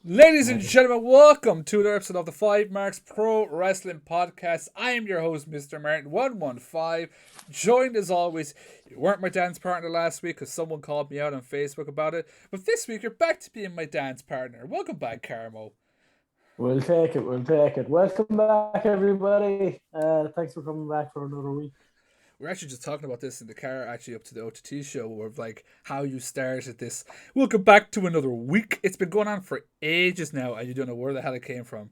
Ladies and gentlemen, welcome to another episode of the 5Marks Pro Wrestling Podcast. I am your host, Mr. Martin115. Joined as always, you weren't my dance partner last week because someone called me out on Facebook about it. But this week, you're back to being my dance partner. Welcome back, Carmo. We'll take it. Welcome back, everybody. Thanks for coming back for another week. We're actually just talking about this in the car, actually, up to the OTT show, where like how you started this. Welcome back to another week. It's been going on for ages now, and you don't know where the hell it came from.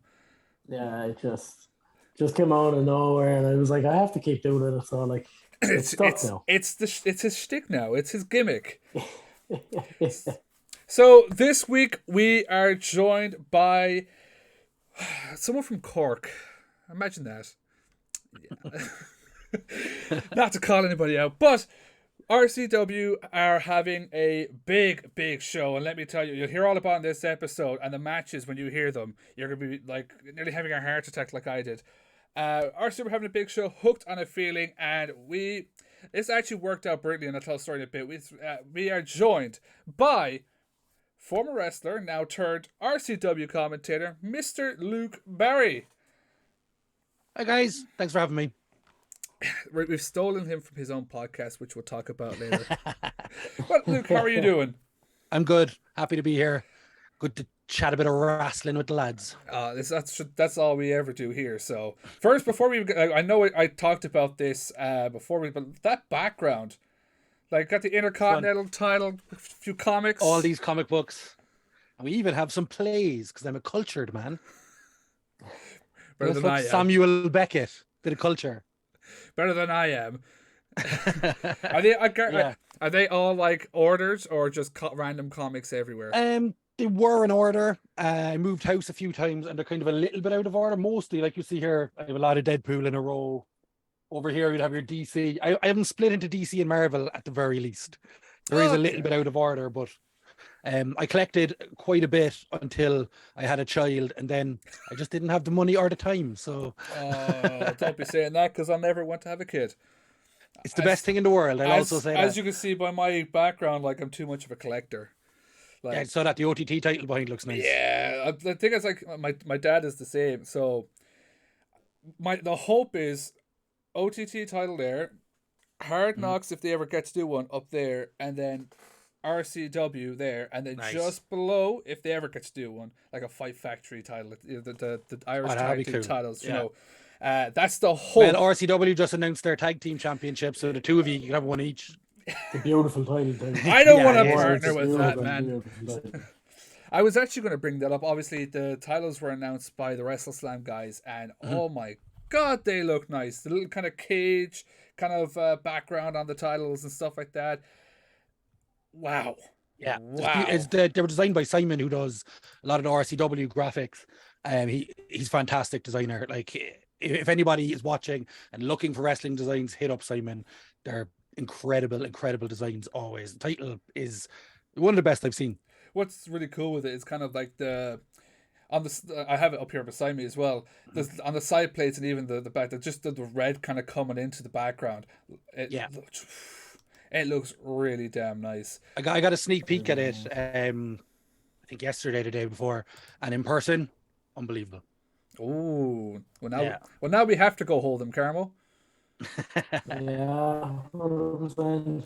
Yeah, it just came out of nowhere, and I was like, I have to keep doing it. So like, it's stuck now. It's his shtick now. It's his gimmick. So this week we are joined by someone from Cork. Imagine that. Yeah. Not to call anybody out, but RCW are having a big show, and let me tell you, you'll hear all about it in this episode, and the matches, when you hear them, you're going to be like nearly having a heart attack like I did. RCW are having a big show, Hooked on a Feeling, and this actually worked out brilliantly, and I'll tell a story in a bit. We are joined by former wrestler, now turned RCW commentator, Mr. Luke Barry. Hi guys, thanks for having me. We've stolen him from his own podcast, which we'll talk about later. Well, Luke, how are you doing? I'm good. Happy to be here. Good to chat a bit of wrestling with the lads. That's all we ever do here. So first, before we, I know I talked about this before, but that background, like got the Intercontinental title, a few comics, all these comic books, and we even have some plays because I'm a cultured man. Better than I am. Samuel Beckett did a culture. Better than I am. Are they all like orders or just random comics everywhere? They were in order. I moved house a few times and they're kind of a little bit out of order. Mostly, like you see here, I have a lot of Deadpool in a row. Over here, you'd have your DC. I haven't split into DC and Marvel at the very least. There is a little bit out of order, but I collected quite a bit until I had a child, and then I just didn't have the money or the time. So don't be saying that, because I'll never want to have a kid. It's the best thing in the world. I'll also say that. As you can see by my background, like I'm too much of a collector. Like, yeah, so that the OTT title behind looks nice. Yeah, the thing is, like my dad is the same. So the hope is OTT title there, Hard Knocks if they ever get to do one up there, and then RCW there, and then just below, if they ever get to do one, like a Fight Factory title, the Irish tag team titles, you know. That's the whole. Well, RCW just announced their tag team championship, so the two of you can have one each. The beautiful title. I don't want to partner with that, man. I was actually going to bring that up. Obviously, the titles were announced by the WrestleSlam guys, and oh my god, they look nice. The little kind of cage, kind of background on the titles and stuff like that. Wow. Yeah. Wow. They were designed by Simon, who does a lot of the RCW graphics. He's a fantastic designer. Like, if anybody is watching and looking for wrestling designs, hit up Simon. They're incredible designs always. The title is one of the best I've seen. What's really cool with it is kind of like I have it up here beside me as well. On the side plates and even the back, just the red kind of coming into the background. It looks really damn nice. I got a sneak peek at it, I think yesterday, the day before, and in person, unbelievable. Oh, well now we have to go hold him, Carmo. Yeah, 100%.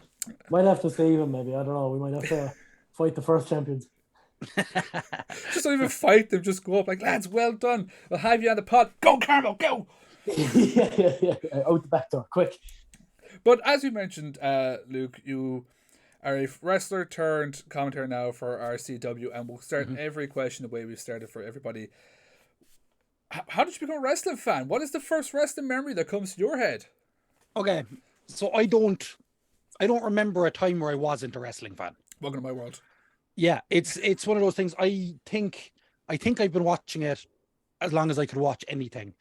Might have to save him, maybe. I don't know. We might have to fight the first champions. Just don't even fight them. Just go up like, lads, well done. I'll have you on the pod. Go, Carmo, go. yeah. Out the back door, quick. But as you mentioned, Luke, you are a wrestler turned commentator now for RCW, and we'll start every question the way we've started for everybody. How did you become a wrestling fan? What is the first wrestling memory that comes to your head? Okay, so I don't remember a time where I wasn't a wrestling fan. Welcome to my world. Yeah, it's one of those things. I think I've been watching it as long as I could watch anything.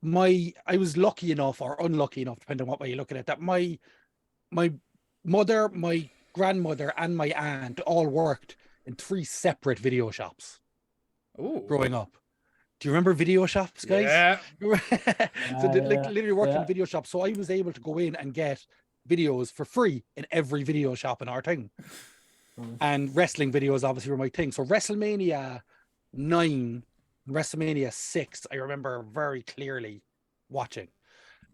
I was lucky enough or unlucky enough, depending on what way you look at it, that my mother, my grandmother, and my aunt all worked in 3 separate video shops. Growing up. Do you remember video shops, guys? Yeah. So they literally worked in video shops. So I was able to go in and get videos for free in every video shop in our town. And wrestling videos obviously were my thing. So WrestleMania 9, WrestleMania 6, I remember very clearly watching.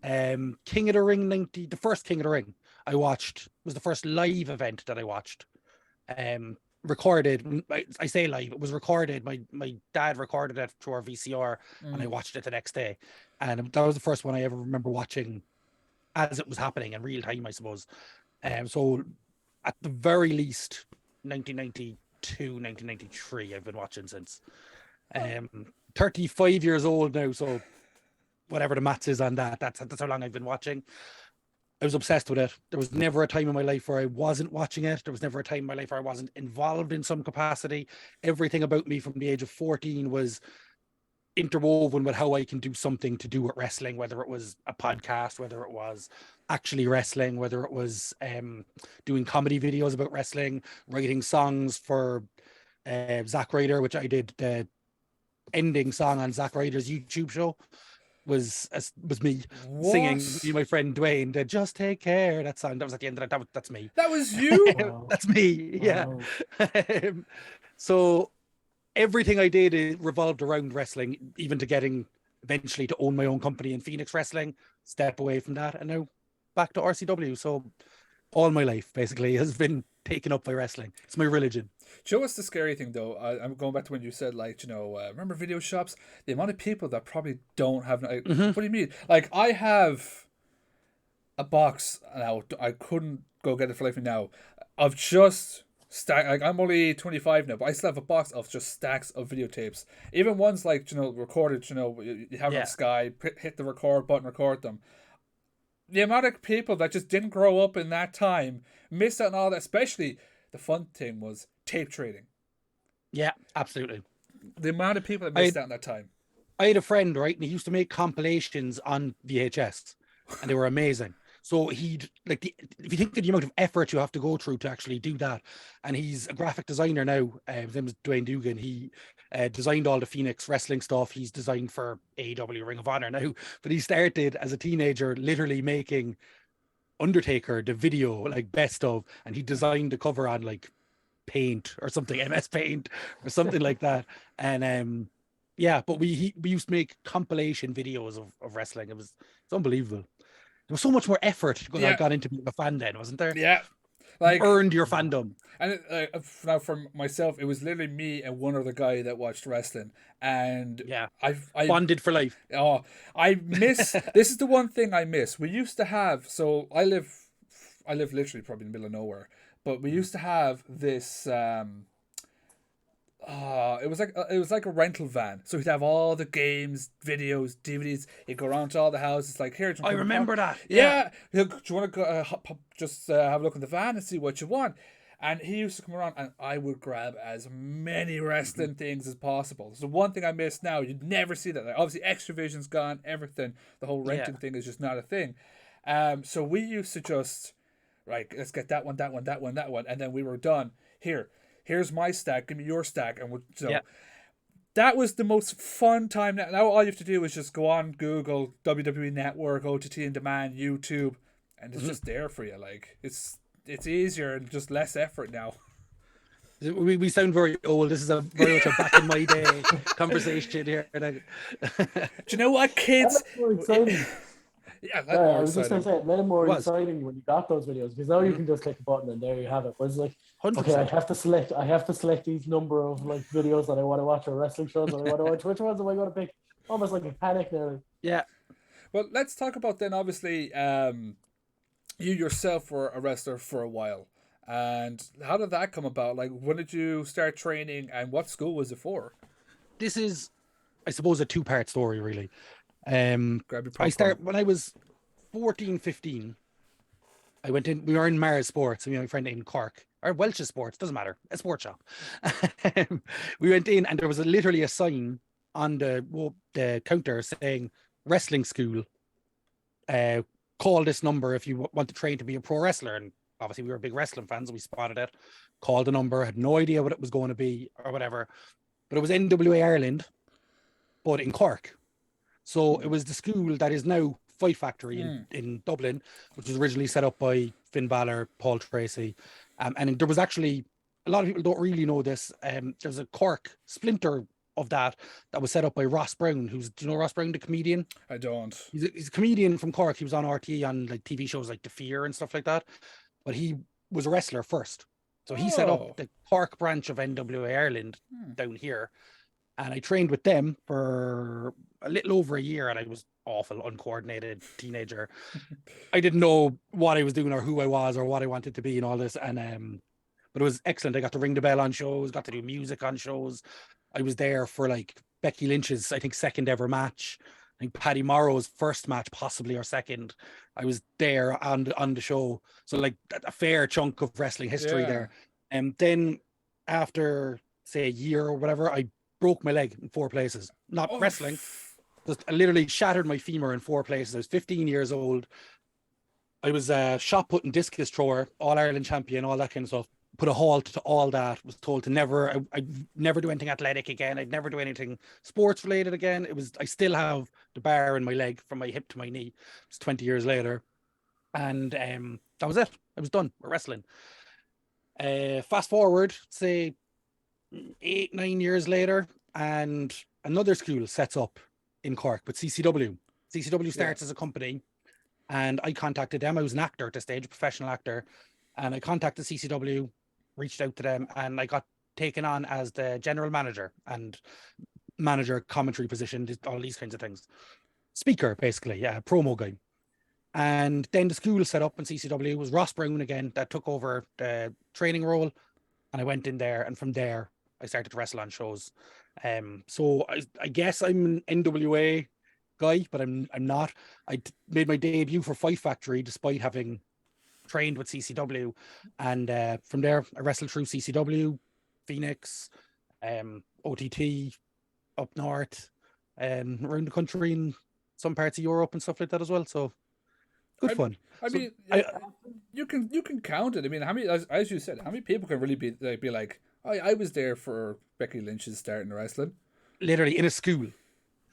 King of the Ring 90, the first King of the Ring I watched was the first live event that I watched. Recorded, I say live, it was recorded. My dad recorded it through our VCR, and I watched it the next day. And that was the first one I ever remember watching as it was happening in real time, I suppose. So at the very least, 1992, 1993, I've been watching since. 35 years old now, so whatever the maths is on that, that's how long I've been watching. I was obsessed with it. There was never a time in my life where I wasn't watching it. There was never a time in my life where I wasn't involved in some capacity. Everything about me from the age of 14 was interwoven with how I can do something to do with wrestling, whether it was a podcast, whether it was actually wrestling, whether it was doing comedy videos about wrestling, writing songs for Zack Ryder, which I did the ending song on Zack Ryder's YouTube show. Was me singing, me and my friend Dwayne, the Just Take Care, that song. That was at the end of that. That's me. That was you? Wow. That's me. Wow. Yeah. So everything I did revolved around wrestling, even to getting eventually to own my own company in Phoenix Wrestling, step away from that, and now back to RCW. So all my life basically has been taken up by wrestling. It's my religion. Do you know what's the scary thing though? I'm going back to when you said, like, remember video shops? The amount of people that probably don't have. Like, What do you mean? Like, I have a box now. I couldn't go get it for life now. Of just like, I'm only 25 now, but I still have a box of just stacks of videotapes. Even ones like recorded. You have it on Sky. Hit the record button, record them. The amount of people that just didn't grow up in that time missed out on all that. Especially the fun thing was tape trading. Yeah, absolutely. The amount of people that missed out on that time. I had a friend, right, and he used to make compilations on VHS, and they were amazing. So he'd if you think of the amount of effort you have to go through to actually do that, and he's a graphic designer now. His name is Dwayne Dugan. He designed all the Phoenix wrestling stuff. He's designed for AEW, Ring of Honor now, but he started as a teenager, literally making Undertaker the video, like best of, and he designed the cover on like Paint or something, MS Paint or something like that. And yeah, but we used to make compilation videos of wrestling. It's unbelievable. There was so much more effort that got into being a fan then, wasn't there? Yeah, like you earned your fandom. And now for myself, it was literally me and one other guy that watched wrestling, and I bonded for life. Oh, I miss. This is the one thing I miss. We used to have. So I live literally probably in the middle of nowhere, but we used to have this. It was like a rental van. So he'd have all the games, videos, DVDs. He'd go around to all the houses. Like, here, I remember that. Yeah. Do you want to go have a look in the van and see what you want? And he used to come around, and I would grab as many wrestling things as possible. It's the one thing I miss now. You'd never see that. Like, obviously, Extravision's gone. Everything. The whole renting thing is just not a thing. So we used to just, right, let's get that one, and then we were done. Here's my stack. Give me your stack, and that was the most fun time. Now all you have to do is just go on Google, WWE Network, OTT on Demand, YouTube, and it's just there for you. Like, it's easier and just less effort now. We sound very old. This is a very much a back in my day conversation here. Do you know what, kids? That's more exciting. I was just going to say, it made it more exciting when you got those videos, because now you can just click a button and there you have it. But it's like, 100%. Okay, I have to select these number of like videos that I want to watch, or wrestling shows that I want to watch. Which ones am I going to pick? Almost like a panic now. Yeah. Well, let's talk about then. Obviously, you yourself were a wrestler for a while, and how did that come about? Like, when did you start training, and what school was it for? This is, I suppose, a two-part story, really. Grab your popcorn. When I was 14, 15. I went in. We were in Mars Sports, and my friend in Cork, or Welsh Sports, doesn't matter, a sports shop. We went in, and there was literally a sign on the counter saying "Wrestling School. Call this number if you want to train to be a pro wrestler." And obviously, we were big wrestling fans, and we spotted it. Called the number, had no idea what it was going to be or whatever, but it was NWA Ireland, but in Cork. So it was the school that is now Fight Factory in Dublin, which was originally set up by Finn Balor, Paul Tracy. And there was actually, a lot of people don't really know this, there's a Cork splinter of that was set up by Ross Brown, do you know Ross Brown, the comedian? I don't. He's a comedian from Cork. He was on RTE on like TV shows like The Fear and stuff like that. But he was a wrestler first. So he set up the Cork branch of NWA Ireland down here. And I trained with them for a little over a year, and I was awful, uncoordinated teenager. I didn't know what I was doing or who I was or what I wanted to be and all this. And but it was excellent. I got to ring the bell on shows, got to do music on shows. I was there for like Becky Lynch's, I think, second ever match. I think Paddy Morrow's first match, possibly, or second. I was there on the show. So like a fair chunk of wrestling history there. And then after, say, a year or whatever, I broke my leg in 4 places. Not wrestling. Just I literally shattered my femur in 4 places. I was 15 years old. I was a shot put and discus thrower, All-Ireland champion, all that kind of stuff. Put a halt to all that. Was told to I'd never do anything athletic again. I'd never do anything sports related again. I still have the bar in my leg from my hip to my knee. It's 20 years later. And that was it. I was done with wrestling. Fast forward, say 8-9 years later, and another school sets up in Cork with CCW. CCW starts as a company, and I contacted them. I was an actor at the stage, a professional actor, and I contacted CCW, reached out to them, and I got taken on as the general manager and manager commentary position, all these kinds of things. Speaker, basically, promo guy. And then the school set up in CCW was Ross Brown again that took over the training role, and I went in there, and from there I started to wrestle on shows. So I guess I'm an NWA guy, but I'm not. I made my debut for Fight Factory despite having trained with CCW, and from there I wrestled through CCW, Phoenix, OTT, up north, around the country in some parts of Europe and stuff like that as well. So good fun. I mean, you can count it. I mean, how many, as you said, how many people can really be like, I was there for Becky Lynch's starting wrestling. Literally in a school.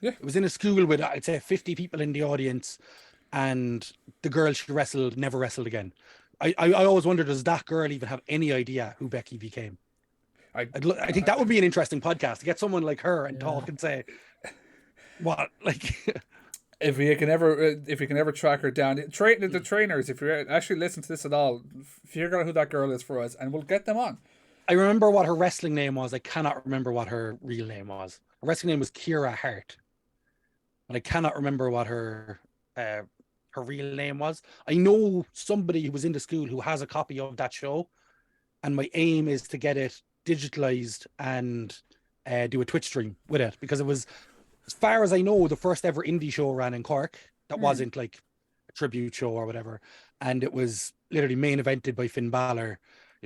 Yeah, it was in a school with, I'd say, 50 people in the audience, and the girl she wrestled never wrestled again. I always wondered, does that girl even have any idea who Becky became? I think that would be an interesting podcast to get someone like her and talk and say, what, like. If we can ever track her down, the trainers, if you actually listen to this at all, figure out who that girl is for us, and we'll get them on. I remember what her wrestling name was. I cannot remember what her real name was. Her wrestling name was Kira Hart, but I cannot remember what her real name was. I know somebody who was in the school who has a copy of that show, and my aim is to get it digitalized and do a Twitch stream with it, because it was, as far as I know, the first ever indie show ran in Cork that wasn't like a tribute show or whatever. And it was literally main evented by Finn Balor,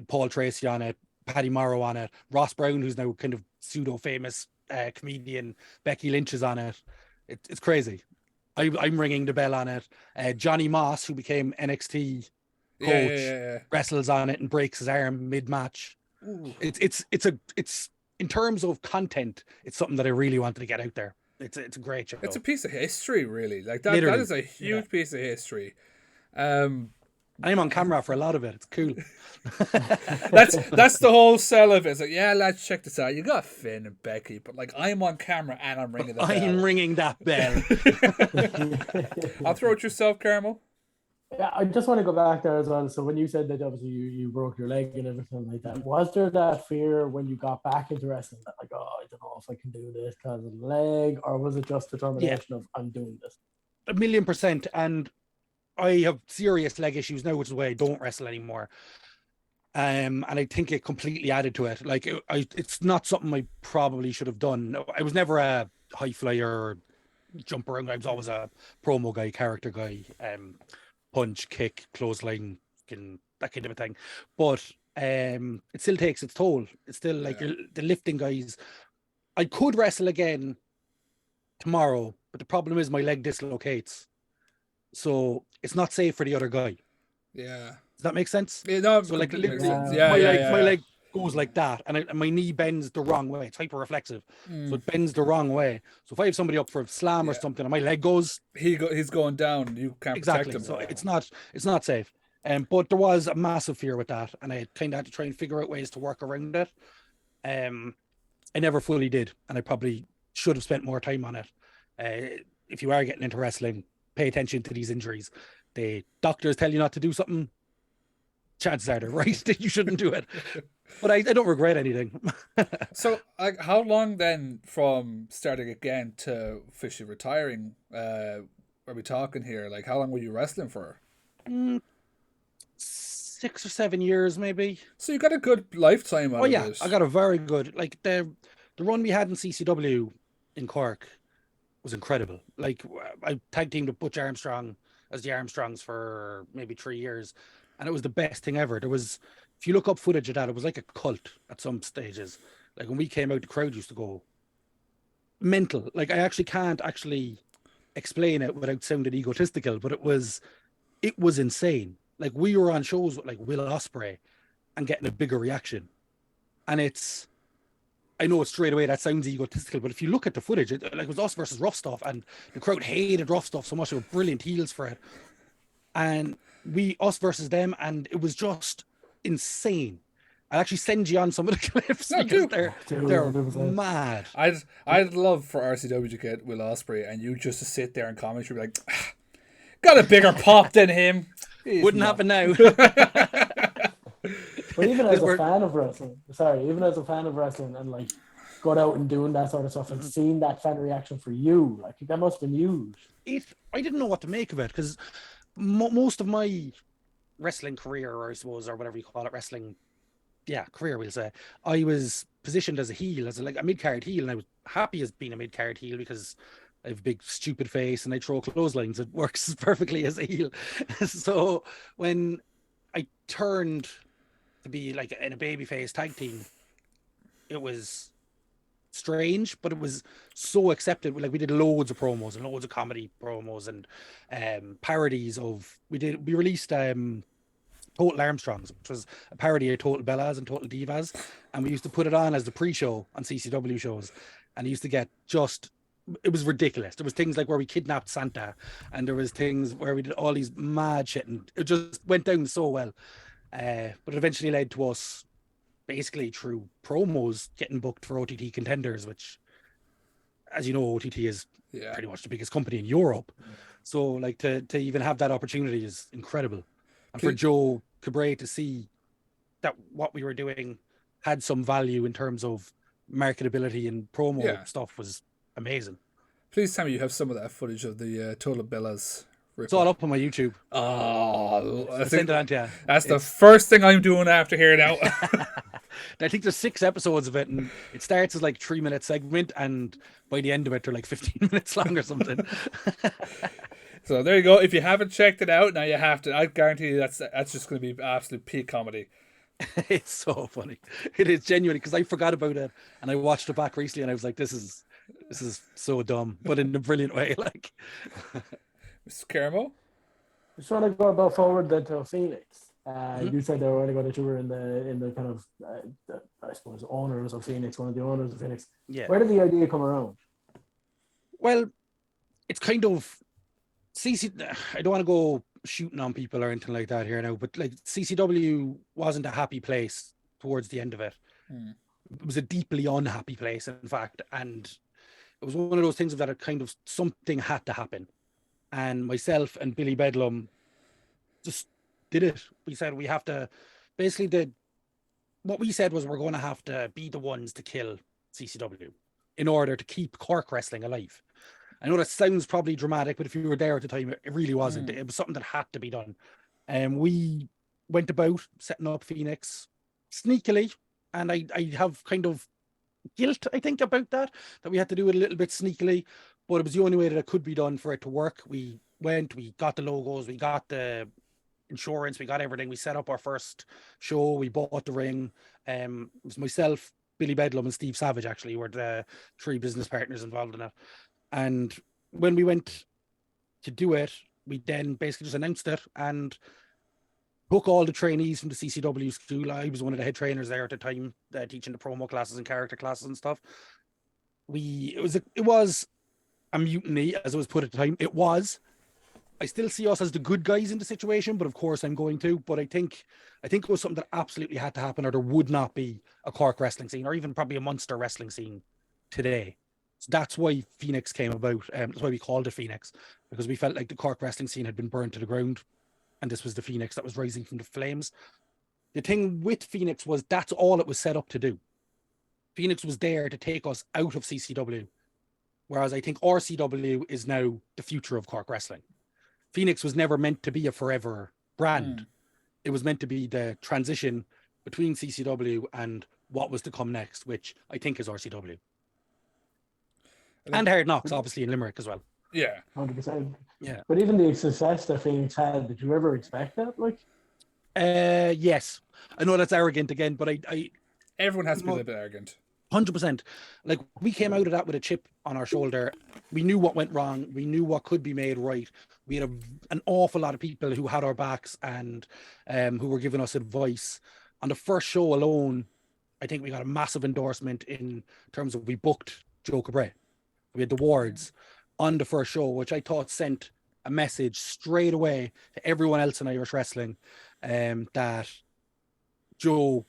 Paul Tracy on it, Paddy Morrow on it, Ross Brown, who's now kind of pseudo-famous comedian, Becky Lynch is on it. It's crazy. I'm ringing the bell on it. Johnny Moss, who became NXT coach, wrestles on it and breaks his arm mid-match. It's in terms of content, it's something that I really wanted to get out there. It's a great show. It's a piece of history, really. Like that is a huge piece of history. I'm on camera for a lot of it. It's cool. that's the whole sell of it. It's like, yeah, lads, check this out. You got Finn and Becky, but like, I'm on camera and I'm ringing the bell. I'm ringing that bell. I'll throw it yourself, Carmo. Yeah, I just want to go back there as well. So when you said that obviously you broke your leg and everything like that, was there that fear when you got back into wrestling that like, oh, I don't know if I can do this because of the leg, or was it just determination of I'm doing this? 1,000,000%. And I have serious leg issues now, which is why I don't wrestle anymore. And I think it completely added to it. Like it's not something I probably should have done. I was never a high flyer or jump around. I was always a promo guy, character guy, punch, kick, clothesline, that kind of a thing. But it still takes its toll. It's still like the lifting guys. I could wrestle again tomorrow, but the problem is my leg dislocates. So it's not safe for the other guy. Yeah. Does that make sense? Yeah, no, so like my leg goes like that, and my knee bends the wrong way. It's hyper reflexive, so it bends the wrong way. So if I have somebody up for a slam or something, and my leg goes, he's going down. You can't protect him. So it's not safe. But there was a massive fear with that, and I kind of had to try and figure out ways to work around it. I never fully did, and I probably should have spent more time on it. If you are getting into wrestling, pay attention to these injuries. The doctors tell you not to do something, chances are they're right that you shouldn't do it. But I don't regret anything. So, like, how long then from starting again to officially retiring are we talking here? Like, how long were you wrestling for? 6 or 7 years, maybe. So you got a good lifetime out of it. I got a very good, like, the run we had in CCW in Cork was incredible. Like, I tag teamed with Butch Armstrong as the Armstrongs for maybe 3 years, and it was the best thing ever. There was, if you look up footage of that, it was like a cult at some stages. Like, when we came out, the crowd used to go mental. Like, I actually can't explain it without sounding egotistical, but it was insane. Like, we were on shows with like Will Ospreay and getting a bigger reaction. And I know straight away that sounds egotistical, but if you look at the footage, it was us versus Rough Stuff, and the crowd hated Rough Stuff so much. They were brilliant heels for it. And us versus them, and it was just insane. I'll actually send you on some of the clips because they're mad. I'd love for RCW to get Will Ospreay and you just to sit there and comment, you'd be like, got a bigger pop than him. Wouldn't happen now. But even as a fan of wrestling, and like going out and doing that sort of stuff and seeing that fan reaction for you, like that must have been huge. I didn't know what to make of it because most of my wrestling career, or I suppose, or whatever you call it, career, we'll say, I was positioned as a heel, as a mid-card heel, and I was happy as being a mid-card heel because I have a big stupid face and I throw clotheslines. It works perfectly as a heel. So when I turned to be like in a babyface tag team, it was strange, but it was so accepted. Like, we did loads of promos and loads of comedy promos and parodies of, we released Total Armstrongs, which was a parody of Total Bellas and Total Divas, and we used to put it on as the pre-show on CCW shows, and it used to get it was ridiculous. There was things like where we kidnapped Santa, and there was things where we did all these mad shit, and it just went down so well. But it eventually led to us, basically through promos, getting booked for OTT Contenders, which, as you know, OTT is pretty much the biggest company in Europe. So, like, to even have that opportunity is incredible. And for Joe Cabret to see that what we were doing had some value in terms of marketability and promo stuff was amazing. Please tell me you have some of that footage of the Total Bellas. It's all up on my YouTube. Oh, I'll send it on to you. That's the first thing I'm doing after here now. I think there's 6 episodes of it, and it starts as like 3-minute segment, and by the end of it, they're like 15 minutes long or something. So there you go. If you haven't checked it out, now you have to. I guarantee you that's just going to be absolute peak comedy. It's so funny. It is genuinely, because I forgot about it and I watched it back recently and I was like, this is so dumb, but in a brilliant way. Like, Mr. Carmo? Just want to go about forward then to Phoenix. You said they were only going to tour in the kind of I suppose owners of Phoenix, one of the owners of Phoenix. Yeah. Where did the idea come around? Well, it's kind of I don't want to go shooting on people or anything like that here now, but like, CCW wasn't a happy place towards the end of it. It was a deeply unhappy place, in fact, and it was one of those things that it kind of, something had to happen, and myself and Billy Bedlam just did it. We said we have to, basically what we said was, we're going to have to be the ones to kill CCW in order to keep Cork wrestling alive. I know that sounds probably dramatic, but if you were there at the time, it really wasn't. It was something that had to be done. And we went about setting up Phoenix sneakily, and I have kind of guilt, I think, about that we had to do it a little bit sneakily, but it was the only way that it could be done for it to work. We got the logos, we got the insurance, we got everything. We set up our first show, we bought the ring. It was myself, Billy Bedlam, and Steve Savage actually were the 3 business partners involved in it. And when we went to do it, we then basically just announced it and took all the trainees from the CCW school. I was one of the head trainers there at the time, teaching the promo classes and character classes and stuff. It was a mutiny, as it was put at the time. It was, I still see us as the good guys in the situation, but of course I'm going to. But I think it was something that absolutely had to happen, or there would not be a Cork wrestling scene, or even probably a Munster wrestling scene today. So that's why Phoenix came about. That's why we called it Phoenix, because we felt like the Cork wrestling scene had been burned to the ground, and this was the Phoenix that was rising from the flames. The thing with Phoenix was that's all it was set up to do. Phoenix was there to take us out of CCW, whereas I think RCW is now the future of Cork wrestling. Phoenix was never meant to be a forever brand. It was meant to be the transition between CCW and what was to come next, which I think is RCW. And Hard Knocks, obviously, in Limerick as well. Yeah. 100%. Yeah. But even the success that Phoenix had, did you ever expect that? Like, yes. I know that's arrogant again, but I everyone has to be a little bit arrogant. 100%. Like, we came out of that with a chip on our shoulder. We knew what went wrong. We knew what could be made right. We had an awful lot of people who had our backs and who were giving us advice. On the first show alone, I think we got a massive endorsement in terms of we booked Joe Cabret. We had the wards on the first show, which I thought sent a message straight away to everyone else in Irish wrestling that Joe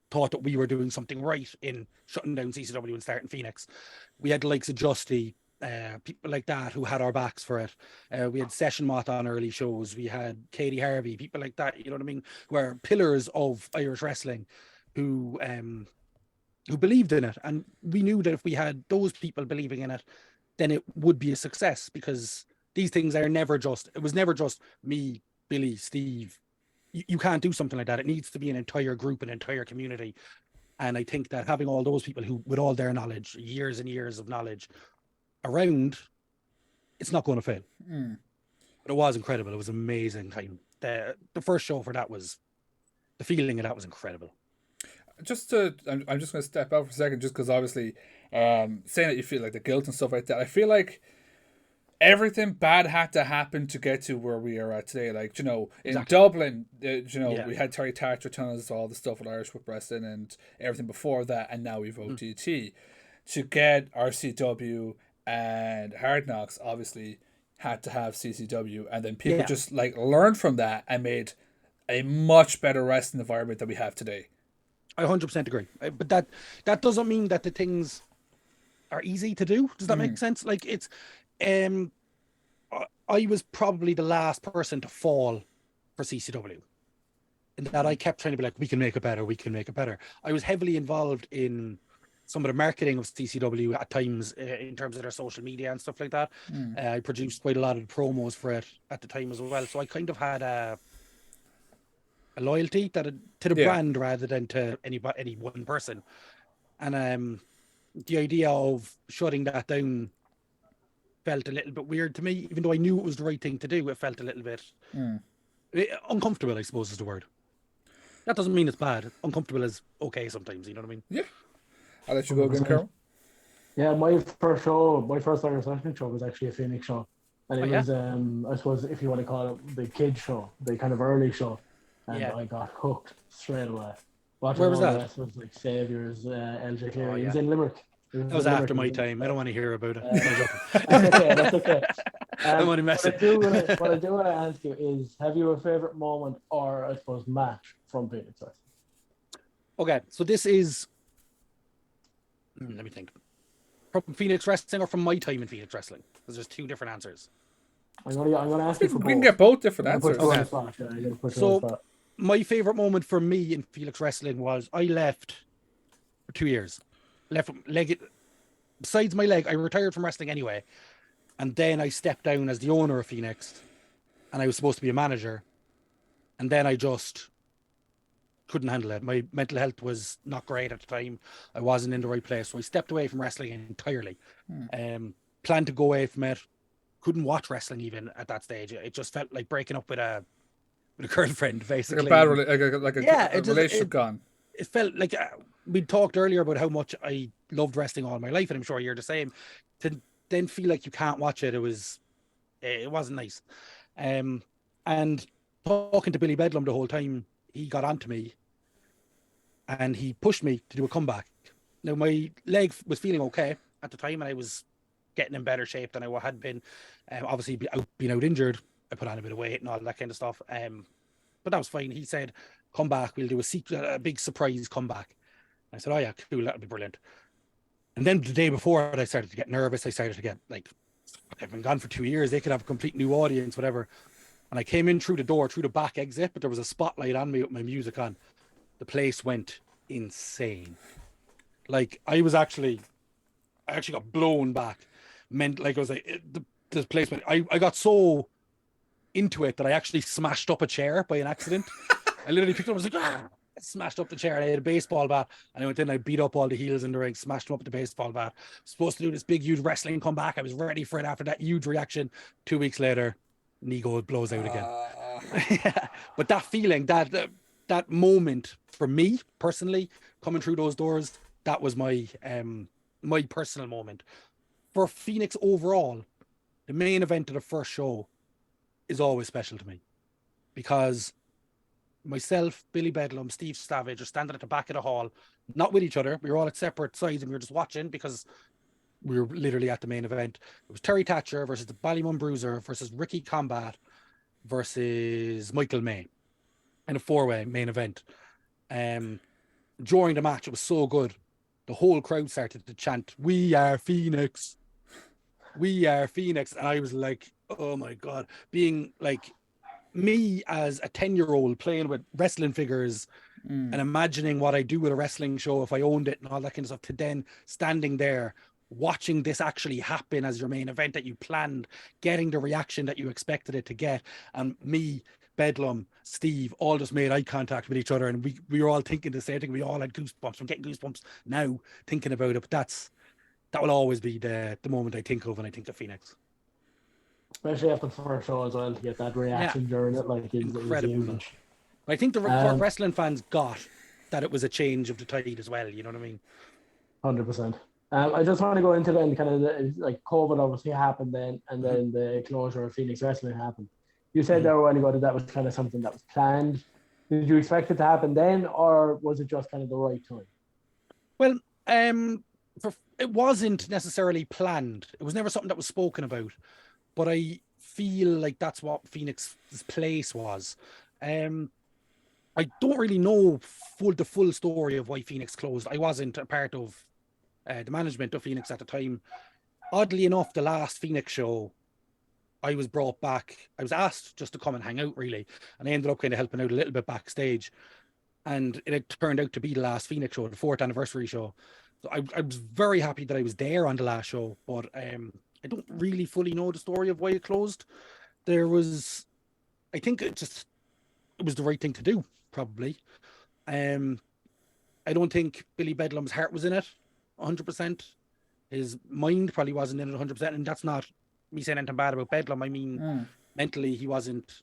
thought that we were doing something right in shutting down CCW and starting Phoenix. We had the likes of Justy, people like that who had our backs for it. We had Session Moth on early shows. We had Katie Harvey, people like that, you know what I mean, who are pillars of Irish wrestling who believed in it. And we knew that if we had those people believing in it, then it would be a success, because these things are never just, it was never just me, Billy, Steve. You can't do something like that. It needs to be an entire group, an entire community. And I think that having all those people who, with all their knowledge, years and years of knowledge around, it's not going to fail. But it was incredible. It was an amazing time. The first show for that was, the feeling of that was incredible. I'm just going to step out for a second, just because obviously saying that you feel like the guilt and stuff like that, I feel like everything bad had to happen to get to where we are at today. Like, you know, in Exactly. Dublin, we had Terry Thatcher telling us all the stuff with Irish Whip Wrestling and everything before that, and now we've OTT. To get RCW and Hard Knocks, obviously, had to have CCW, and then people just like learned from that and made a much better wrestling environment that we have today. I 100% agree. But that doesn't mean that the things are easy to do. Does that make sense? Like, it's I was probably the last person to fall for CCW, in that I kept trying to be like, we can make it better, we can make it better. I was heavily involved in some of the marketing of CCW at times, in terms of their social media and stuff like that. I produced quite a lot of the promos for it at the time as well. So I kind of had a loyalty to the brand rather than to any one person. And the idea of shutting that down felt a little bit weird to me, even though I knew it was the right thing to do. It felt a little bit uncomfortable, I suppose is the word. That doesn't mean it's bad. Uncomfortable is okay sometimes, you know what I mean? Yeah. I'll let you go again, Carl. Yeah, my first Irish wrestling show was actually a Phoenix show. And it was, I suppose, if you want to call it the kid show, the kind of early show. And I got hooked straight away. Where was that? It was like Saviours, LJ Cleary. It was in Limerick. That was after my time. I don't want to hear about it. That's okay. I'm only messing. What I do want to ask you is, have you a favourite moment or, I suppose, match from Phoenix Wrestling? Okay, so this is... let me think. From Phoenix Wrestling or from my time in Phoenix Wrestling? Because there's two different answers. I'm gonna ask you for both. We can get both different answers. So, my favourite moment for me in Phoenix Wrestling was I left for 2 years. Besides my leg, I retired from wrestling anyway. And then I stepped down as the owner of Phoenix. And I was supposed to be a manager. And then I just couldn't handle it. My mental health was not great at the time. I wasn't in the right place. So I stepped away from wrestling entirely. Planned to go away from it. Couldn't watch wrestling even at that stage. It just felt like breaking up with a girlfriend, basically. Like a relationship gone. It felt like we talked earlier about how much I loved wrestling all my life, and I'm sure you're the same. To then feel like you can't watch it, it wasn't nice. And talking to Billy Bedlam the whole time, he got onto me and he pushed me to do a comeback. Now, my leg was feeling okay at the time, and I was getting in better shape than I had been. Obviously, being out injured, I put on a bit of weight and all that kind of stuff. But that was fine. He said, come back, we'll do a big surprise comeback. I said, oh yeah, cool, that'll be brilliant. And then the day before, I started to get nervous. I started to get like, I've been gone for 2 years. They could have a complete new audience, whatever. And I came in through the door, through the back exit, but there was a spotlight on me with my music on. The place went insane. Like I actually got blown back. Like I was like, the place went, I got so into it that I actually smashed up a chair by an accident. I literally picked it up, I was like, smashed up the chair, and I had a baseball bat, and I went in and I beat up all the heels in the ring, smashed them up with the baseball bat. Supposed to do this big huge wrestling comeback. I was ready for it after that huge reaction. 2 weeks later, knee blows out again. Yeah. But that feeling, that moment for me personally, coming through those doors, that was my my personal moment. For Phoenix overall, the main event of the first show is always special to me, because myself, Billy Bedlam, Steve Savage are standing at the back of the hall, not with each other. We were all at separate sides and we were just watching because we were literally at the main event. It was Terry Thatcher versus the Ballymun Bruiser versus Ricky Combat versus Michael May in a 4-way main event. During the match, it was so good. The whole crowd started to chant, "We are Phoenix. We are Phoenix." And I was like, oh my God, being like me as a 10-year-old playing with wrestling figures and imagining what I do with a wrestling show if I owned it and all that kind of stuff, to then standing there watching this actually happen as your main event that you planned, getting the reaction that you expected it to get. And me, Bedlam, Steve, all just made eye contact with each other, and we were all thinking the same thing. We all had goosebumps. I'm getting goosebumps now thinking about it, but that will always be the moment I think of when I think of Phoenix. Especially after the first show as well, to get that reaction during it, like incredible. It was huge. I think the wrestling fans got that it was a change of the tide as well. You know what I mean? 100%. I just want to go into then kind of like COVID obviously happened then, and then the closure of Phoenix Wrestling happened. You said there a while ago that was kind of something that was planned. Did you expect it to happen then, or was it just kind of the right time? Well, it wasn't necessarily planned. It was never something that was spoken about. But I feel like that's what Phoenix's place was. I don't really know the full story of why Phoenix closed. I wasn't a part of the management of Phoenix at the time. Oddly enough, the last Phoenix show, I was brought back. I was asked just to come and hang out, really. And I ended up kind of helping out a little bit backstage. And it turned out to be the last Phoenix show, the 4th anniversary show. So I was very happy that I was there on the last show. But I don't really fully know the story of why it closed. I think it was the right thing to do, probably. I don't think Billy Bedlam's heart was in it 100%. His mind probably wasn't in it 100%. And that's not me saying anything bad about Bedlam. I mean, mentally, he wasn't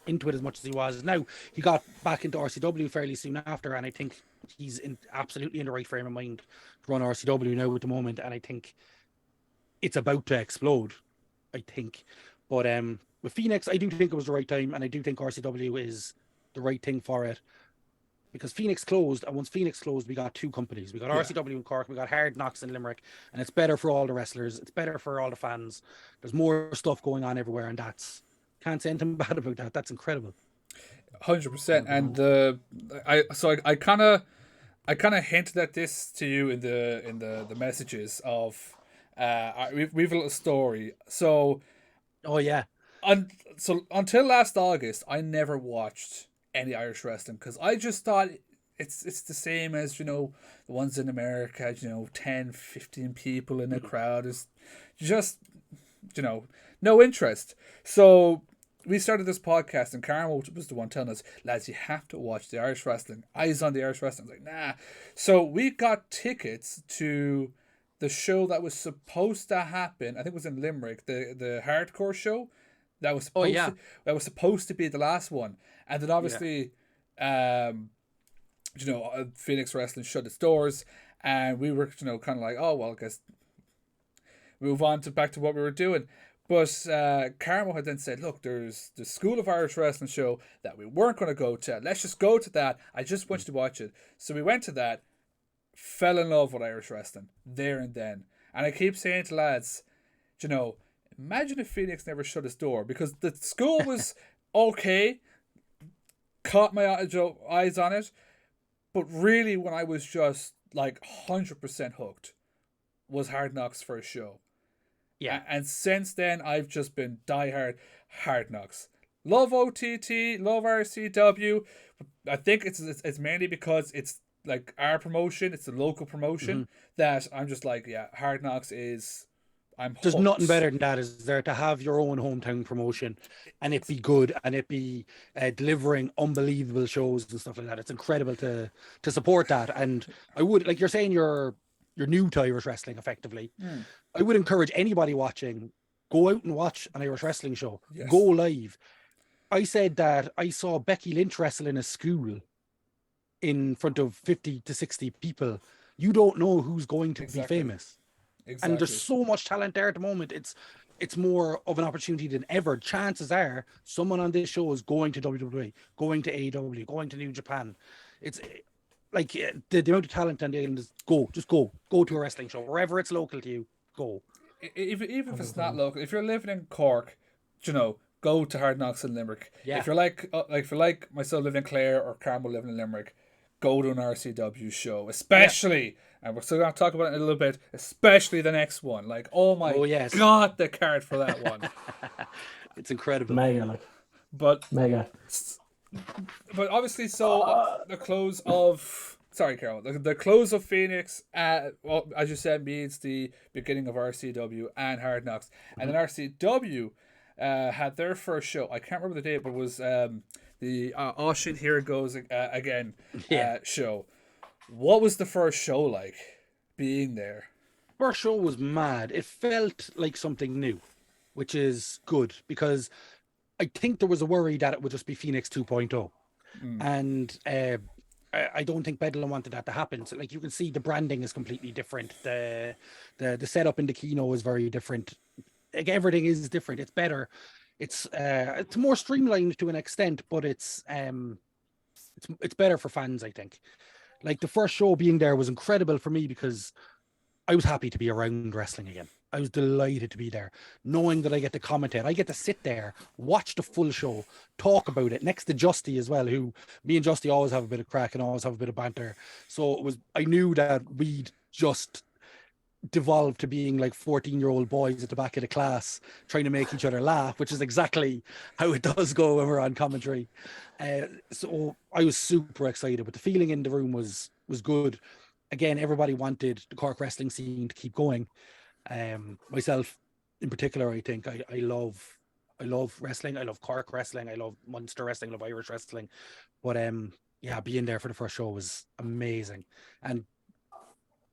into it as much as he was. Now, he got back into RCW fairly soon after, and I think he's absolutely in the right frame of mind to run RCW now at the moment, and I think it's about to explode, I think. But with Phoenix, I do think it was the right time, and I do think RCW is the right thing for it, because Phoenix closed, and once Phoenix closed, we got 2 companies. We got RCW in Cork, we got Hard Knocks in Limerick, and it's better for all the wrestlers, it's better for all the fans. There's more stuff going on everywhere, and can't say anything bad about that. That's incredible. 100%. And I kind of hinted at this to you in the messages of we've a little story. So so until last August, I never watched any Irish wrestling because I just thought it's the same as, you know, the ones in America, you know, 10, 15 people in a crowd is just, you know, no interest. So we started this podcast, and Carmo was the one telling us, lads, you have to watch the Irish wrestling. Eyes on the Irish wrestling. I was like, nah. So we got tickets to the show that was supposed to happen. I think it was in Limerick, the hardcore show. That was supposed to be the last one. And then obviously, you know, Phoenix Wrestling shut its doors, and we were, you know, kind of like, oh, well, I guess move on back to what we were doing. But Carmo had then said, look, there's the School of Irish Wrestling show that we weren't going to go to. Let's just go to that. I just want you to watch it. So we went to that, fell in love with Irish wrestling there and then. And I keep saying to lads, you know, Imagine if Phoenix never shut its door, because the school was okay, caught my eyes on it, but really when I was just like 100% hooked was Hard Knocks first show. Yeah. And since then, I've just been diehard Hard Knocks. Love OTT, love RCW. I think it's mainly because it's like our promotion, it's a local promotion, that I'm just like, yeah, Hard Knocks is. There's hooked. nothing better than that, is there, to have your own hometown promotion and it be good and it be delivering unbelievable shows and stuff like that. It's incredible to support that. And I would, like you're saying, you're new to Irish wrestling effectively. I would encourage anybody watching, go out and watch an Irish wrestling show. Yes. Go live. I said that I saw Becky Lynch wrestle in a school in front of 50 to 60 people. You don't know who's going to be famous. Exactly. And there's so much talent there at the moment. It's more of an opportunity than ever. Chances are someone on this show is going to WWE, going to AEW, going to New Japan. It's like the amount of talent on the island is just go to a wrestling show wherever it's local to you. Go. Even if it's not local, if you're living in Cork, go to Hard Knocks in Limerick. Yeah. If you're like myself living in Clare or Carmo living in Limerick, go to an RCW show, especially, and we're still going to talk about it in a little bit, especially the next one. Like, oh my God, the card for that one. It's incredible. Mega, But obviously, the close of... Sorry, Carol. The close of Phoenix, well, as you said, means the beginning of RCW and Hard Knocks. And then RCW had their first show. I can't remember the date, but it was the Oh Shit, Here It Goes Again show. What was the first show like, being there? First show was mad. It felt like something new, which is good, because I think there was a worry that it would just be Phoenix 2.0. And I don't think Bedlam wanted that to happen. So, like, you can see the branding is completely different. The setup in the Kino is very different. Like, everything is different. It's better. It's more streamlined to an extent, but it's better for fans, I think. Like, the first show being there was incredible for me because I was happy to be around wrestling again. I was delighted to be there, knowing that I get to commentate. I get to sit there, watch the full show, talk about it next to Justy as well, who me and Justy always have a bit of crack and always have a bit of banter. So I knew that we'd just devolved to being like 14-year-old boys at the back of the class trying to make each other laugh, which is exactly how it does go when we're on commentary. So I was super excited, but the feeling in the room was good. Again, everybody wanted the Cork wrestling scene to keep going. Myself in particular, I think I love wrestling. I love Cork wrestling. I love Munster wrestling. I love Irish wrestling. But being there for the first show was amazing. And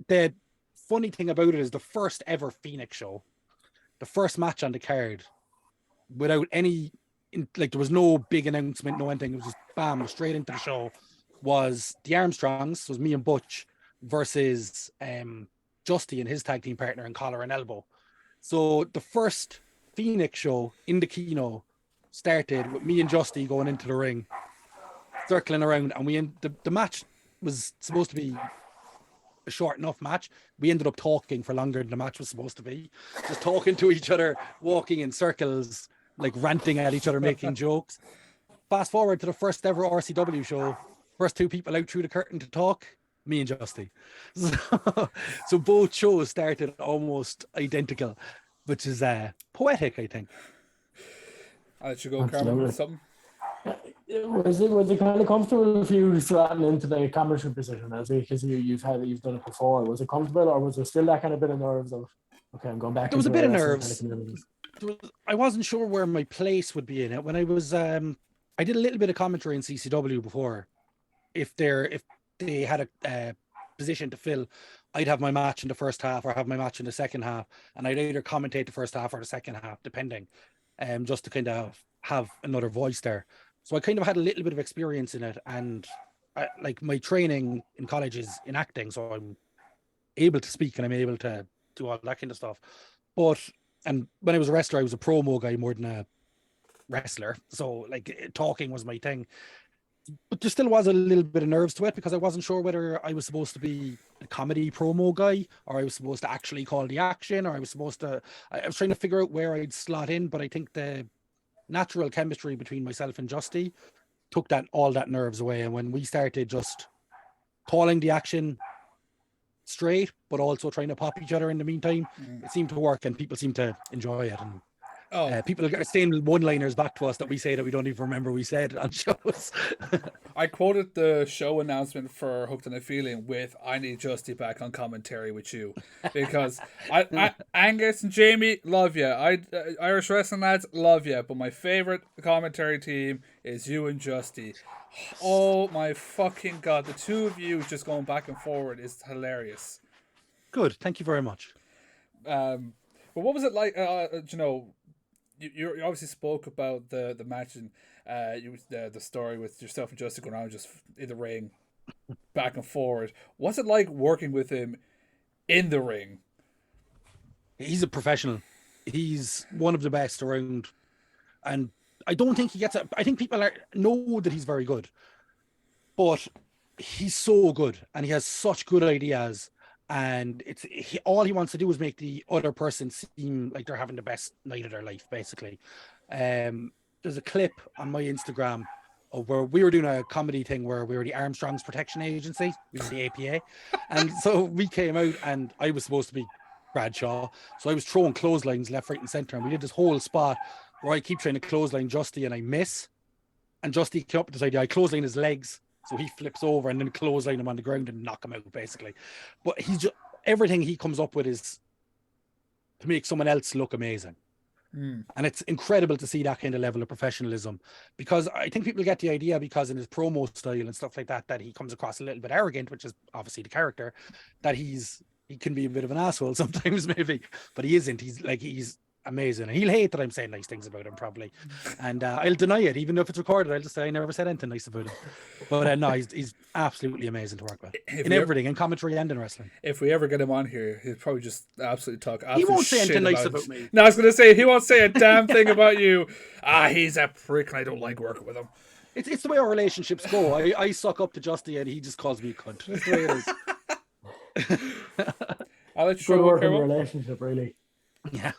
the funny thing about it is the first ever Phoenix show, the first match on the card, without any, there was no big announcement, no anything. It was just bam, straight into the show. Was the Armstrongs, was me and Butch versus Justy and his tag team partner in Collar and Elbow. So the first Phoenix show in the Kino started with me and Justy going into the ring, circling around, and the match was supposed to be a short enough match. We ended up talking for longer than the match was supposed to be, just talking to each other, walking in circles, like ranting at each other, making jokes. Fast forward to the first ever RCW show, first two people out through the curtain to talk, me and Justy. So both shows started almost identical, which is poetic, I think. I'll let you go, Carmo. Something? Was it kind of comfortable for you slotting into the commentary position, as because you've done it before? Was it comfortable, or was there still that kind of bit of nerves of, okay, I'm going back? There was a bit of nerves. I wasn't sure where my place would be in it. When I was, I did a little bit of commentary in CCW before. If they had a position to fill, I'd have my match in the first half or have my match in the second half, and I'd either commentate the first half or the second half, depending, just to kind of have another voice there. So I kind of had a little bit of experience in it, and like my training in college is in acting, so I'm able to speak and I'm able to do all that kind of stuff. And when I was a wrestler, I was a promo guy more than a wrestler, so like talking was my thing. But there still was a little bit of nerves to it because I wasn't sure whether I was supposed to be a comedy promo guy or I was supposed to actually call the action or I was supposed to. I was trying to figure out where I'd slot in, but I think the natural chemistry between myself and Justy took all that nerves away. And when we started just calling the action straight, but also trying to pop each other in the meantime, it seemed to work and people seemed to enjoy it. And people are saying one-liners back to us that we say that we don't even remember we said on shows. I quoted the show announcement for Hooked on a Feeling with "I need Justy back on commentary with you," because Angus and Jamie love you. Irish wrestling lads love you, but my favorite commentary team is you and Justy. Oh my fucking god, the two of you just going back and forward is hilarious. Good, thank you very much. But what was it like? You obviously spoke about the match and the story with yourself and Justin going around just in the ring, back and forward. What's it like working with him in the ring? He's a professional. He's one of the best around, and I don't think he gets it. I think people know that he's very good, but he's so good and he has such good ideas. And all he wants to do is make the other person seem like they're having the best night of their life, basically. There's a clip on my Instagram of where we were doing a comedy thing where we were the Armstrong's Protection Agency, we were the APA. And so we came out and I was supposed to be Bradshaw. So I was throwing clotheslines left, right, and center. And we did this whole spot where I keep trying to clothesline Justy and I miss. And Justy came up with this idea. I clothesline his legs. So he flips over and then clothesline him on the ground and knock him out, basically. But he's just, everything he comes up with is to make someone else look amazing. And it's incredible to see that kind of level of professionalism, because I think people get the idea, because in his promo style and stuff like that, that he comes across a little bit arrogant, which is obviously the character, that he can be a bit of an asshole sometimes, maybe, but he isn't. He's amazing, and he'll hate that I'm saying nice things about him probably, and I'll deny it even if it's recorded. I'll just say I never said anything nice about him, but no, he's absolutely amazing to work with in everything, in commentary and in wrestling. If we ever get him on here, he'll probably just absolutely talk. He won't say anything nice about me. No, I was gonna say he won't say a damn thing about you. He's a prick and I don't like working with him. It's the way our relationships go. I suck up to Justy and he just calls me a cunt. That's the way it is. I'll let you good working relationship, really. Yeah.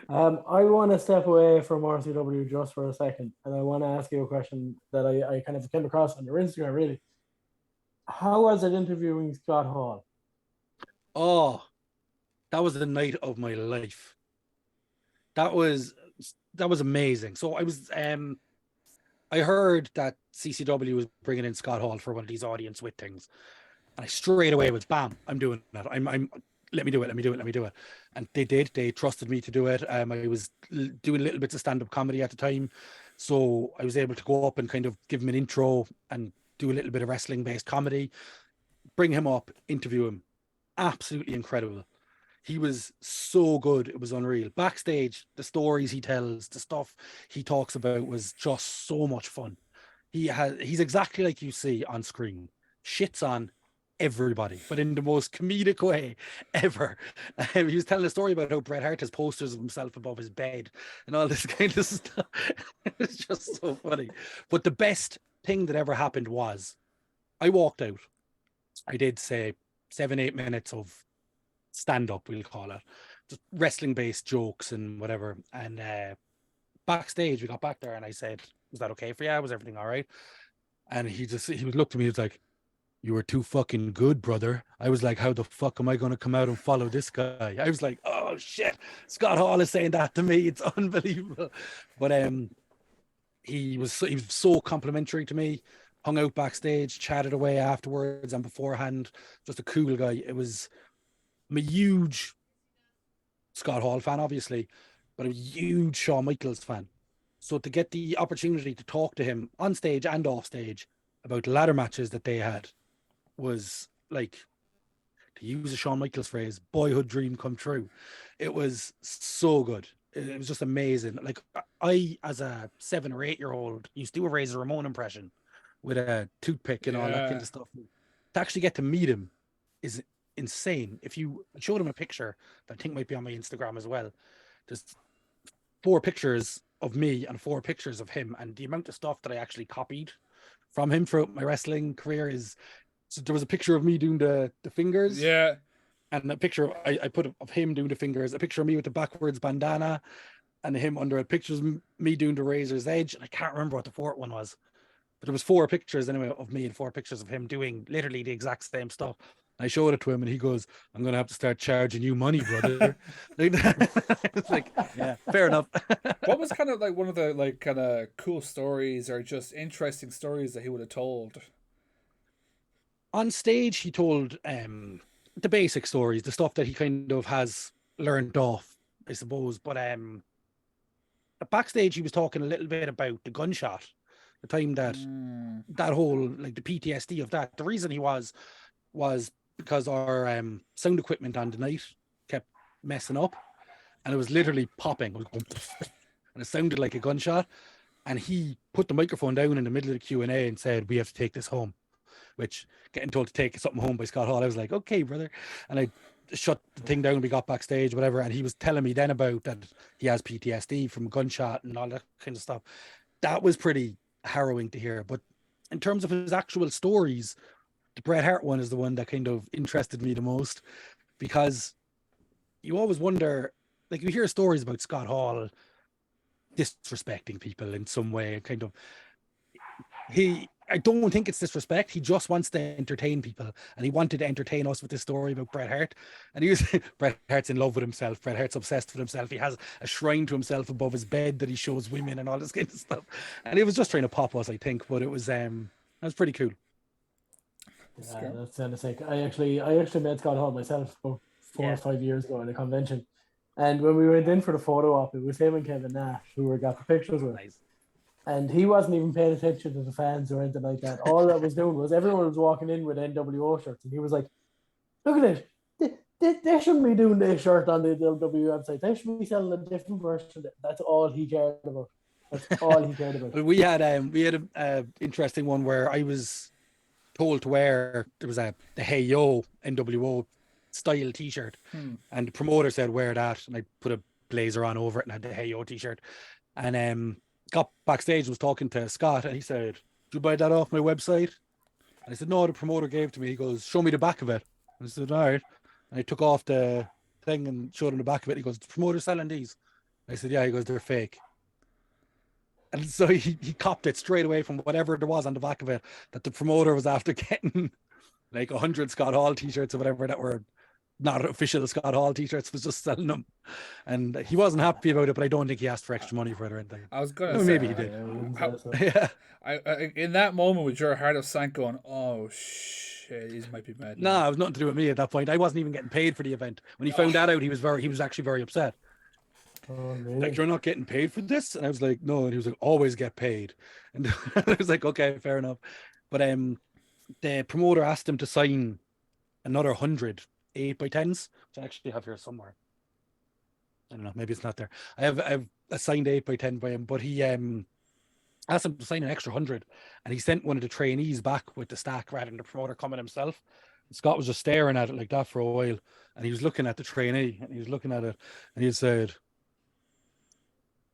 I want to step away from RCW just for a second, and I want to ask you a question that I kind of came across on your Instagram, really. How was it interviewing Scott Hall? Oh, that was the night of my life. That was amazing. So I heard that CCW was bringing in Scott Hall for one of these audience with things, and I straight away was bam, I'm doing that. Let me do it. And they did. They trusted me to do it. I was doing little bits of stand-up comedy at the time, so I was able to go up and kind of give him an intro and do a little bit of wrestling-based comedy, bring him up, interview him. Absolutely incredible. He was so good. It was unreal. Backstage, the stories he tells, the stuff he talks about was just so much fun. He's exactly like you see on screen. Shits on everybody, but in the most comedic way ever. He was telling a story about how Bret Hart has posters of himself above his bed and all this kind of stuff. It's just so funny. But the best thing that ever happened was I walked out. I did say 7-8 minutes of stand-up, we'll call it, just wrestling-based jokes and whatever. And backstage, we got back there and I said, was that okay for you? Was everything all right? And he looked at me, he was like, you were too fucking good, brother. I was like, how the fuck am I going to come out and follow this guy? I was like, oh shit, Scott Hall is saying that to me. It's unbelievable. But he was so complimentary to me. Hung out backstage, chatted away afterwards and beforehand. Just a cool guy. I'm a huge Scott Hall fan, obviously, but I'm a huge Shawn Michaels fan. So to get the opportunity to talk to him on stage and off stage about ladder matches that they had was like, to use a Shawn Michaels phrase, boyhood dream come true. It was so good. It was just amazing. Like, I, as a 7 or 8 year old, used to do a Razor Ramon impression with a toothpick and all that kind of stuff. To actually get to meet him is insane. If you showed him a picture that I think might be on my Instagram as well, there's 4 pictures of me and 4 pictures of him, and the amount of stuff that I actually copied from him throughout my wrestling career is, so there was a picture of me doing the fingers, Yeah. and a picture I put of him doing the fingers, a picture of me with the backwards bandana, and him under it, pictures of me doing the razor's edge, and I can't remember what the 4th one was, but there was 4 pictures anyway of me and 4 pictures of him doing literally the exact same stuff. I showed it to him and he goes, "I'm gonna have to start charging you money, brother." It's like, yeah, fair enough. What was kind of like one of the like kind of cool stories or just interesting stories that he would have told? On stage, he told the basic stories, the stuff that he kind of has learned off, I suppose. But backstage, he was talking a little bit about the gunshot, the time that that whole, like, the PTSD of that. The reason he was because our sound equipment on the night kept messing up, and it was literally popping. It was going, and it sounded like a gunshot. And he put the microphone down in the middle of the Q&A and said, "We have to take this home," which, getting told to take something home by Scott Hall, I was like, "Okay, brother." And I shut the thing down. We got backstage, whatever. And he was telling me then about that he has PTSD from a gunshot and all that kind of stuff. That was pretty harrowing to hear. But in terms of his actual stories, the Bret Hart one is the one that kind of interested me the most, because you always wonder, like, you hear stories about Scott Hall disrespecting people in some way, kind of. I don't think it's disrespect. He just wants to entertain people, and he wanted to entertain us with this story about Bret Hart. And he was Bret Hart's in love with himself. Bret Hart's obsessed with himself. He has a shrine to himself above his bed that he shows women and all this kind of stuff. And he was just trying to pop us, I think. But it was pretty cool. Yeah, that's kind of sick. I actually met Scott Hall myself about 4 or 5 years ago at a convention, and when we went in for the photo op, it was him and Kevin Nash who were got the pictures with. Nice. And he wasn't even paying attention to the fans or anything like that. All that was doing was everyone was walking in with NWO shirts, and he was like, "Look at it. They shouldn't be doing this shirt on the WWE website. They should be selling a different version." That's all he cared about. That's all he cared about. We had a interesting one where I was told to wear, there was the Hey Yo NWO style t-shirt, and the promoter said wear that, and I put a blazer on over it and had the Hey Yo t-shirt, and got backstage, was talking to Scott, and he said, "Did you buy that off my website?" And I said, "No, the promoter gave it to me." He goes, "Show me the back of it." And I said, "All right." And I took off the thing and showed him the back of it. He goes, "The promoter's selling these." I said, "Yeah." He goes, "They're fake." And so he copped it straight away from whatever there was on the back of it, that the promoter was after getting like 100 Scott Hall t-shirts or whatever that were not official Scott Hall t-shirts, was just selling them. And he wasn't happy about it, but I don't think he asked for extra money for it or anything. I was going to say, maybe he did. Yeah. I in that moment with your heart of sank going, "Oh shit, these might be mad." Nah, it was nothing to do with me at that point. I wasn't even getting paid for the event. When he found that out, he was actually very upset. Oh, really? Like, "You're not getting paid for this?" And I was like, "No." And he was like, "Always get paid." And I was like, "Okay, fair enough." But the promoter asked him to sign another 100 8x10s, which I actually have here somewhere. I don't know, maybe it's not there. I have a signed 8x10 by him, but he asked him to sign an extra 100, and he sent one of the trainees back with the stack rather than the promoter coming himself. And Scott was just staring at it like that for a while, and he was looking at the trainee, and he was looking at it, and he said,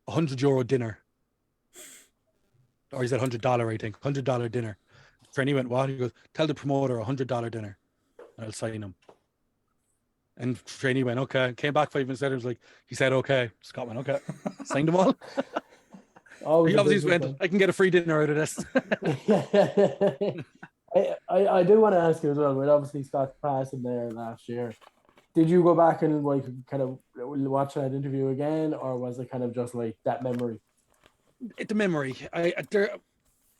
€100 dinner. Or he said $100, I think. $100 dinner. The trainee went, "What?" He goes, "Tell the promoter $100 dinner, and I'll sign him." And trainee went, "Okay." Came back 5 minutes later, was like, he said, "Okay." Scott went, "Okay." Signed them all. He obviously went, "I can get a free dinner out of this." I do want to ask you as well, with obviously Scott passing there last year, did you go back and like kind of watch that interview again, or was it kind of just like that memory? The memory.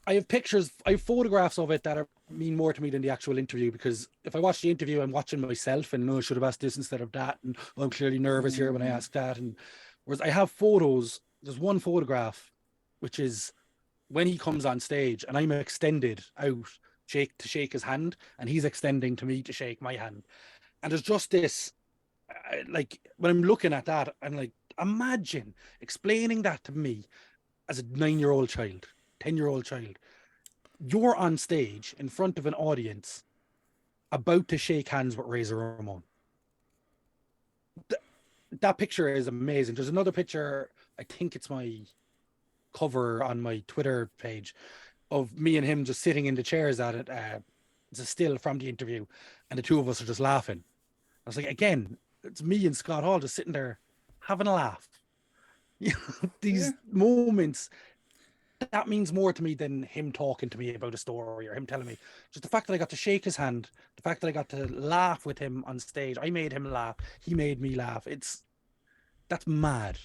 I have pictures, I have photographs of it that mean more to me than the actual interview, because if I watch the interview, I'm watching myself and, "No, I should have asked this instead of that, and I'm clearly nervous here when I asked that." And whereas I have photos, there's one photograph which is when he comes on stage and I'm extended out to shake his hand, and he's extending to me to shake my hand. And there's just this, like, when I'm looking at that, I'm like, imagine explaining that to me as a 9-year-old child, 10-year-old child. You're on stage in front of an audience about to shake hands with Razor Ramon. That picture is amazing. There's another picture, I think it's my cover on my Twitter page of me and him just sitting in the chairs at it. It's a still from the interview, and the two of us are just laughing. I was like, again, it's me and Scott Hall just sitting there having a laugh. These moments, that means more to me than him talking to me about a story or him telling me. Just the fact that I got to shake his hand, the fact that I got to laugh with him on stage. I made him laugh. He made me laugh. That's mad.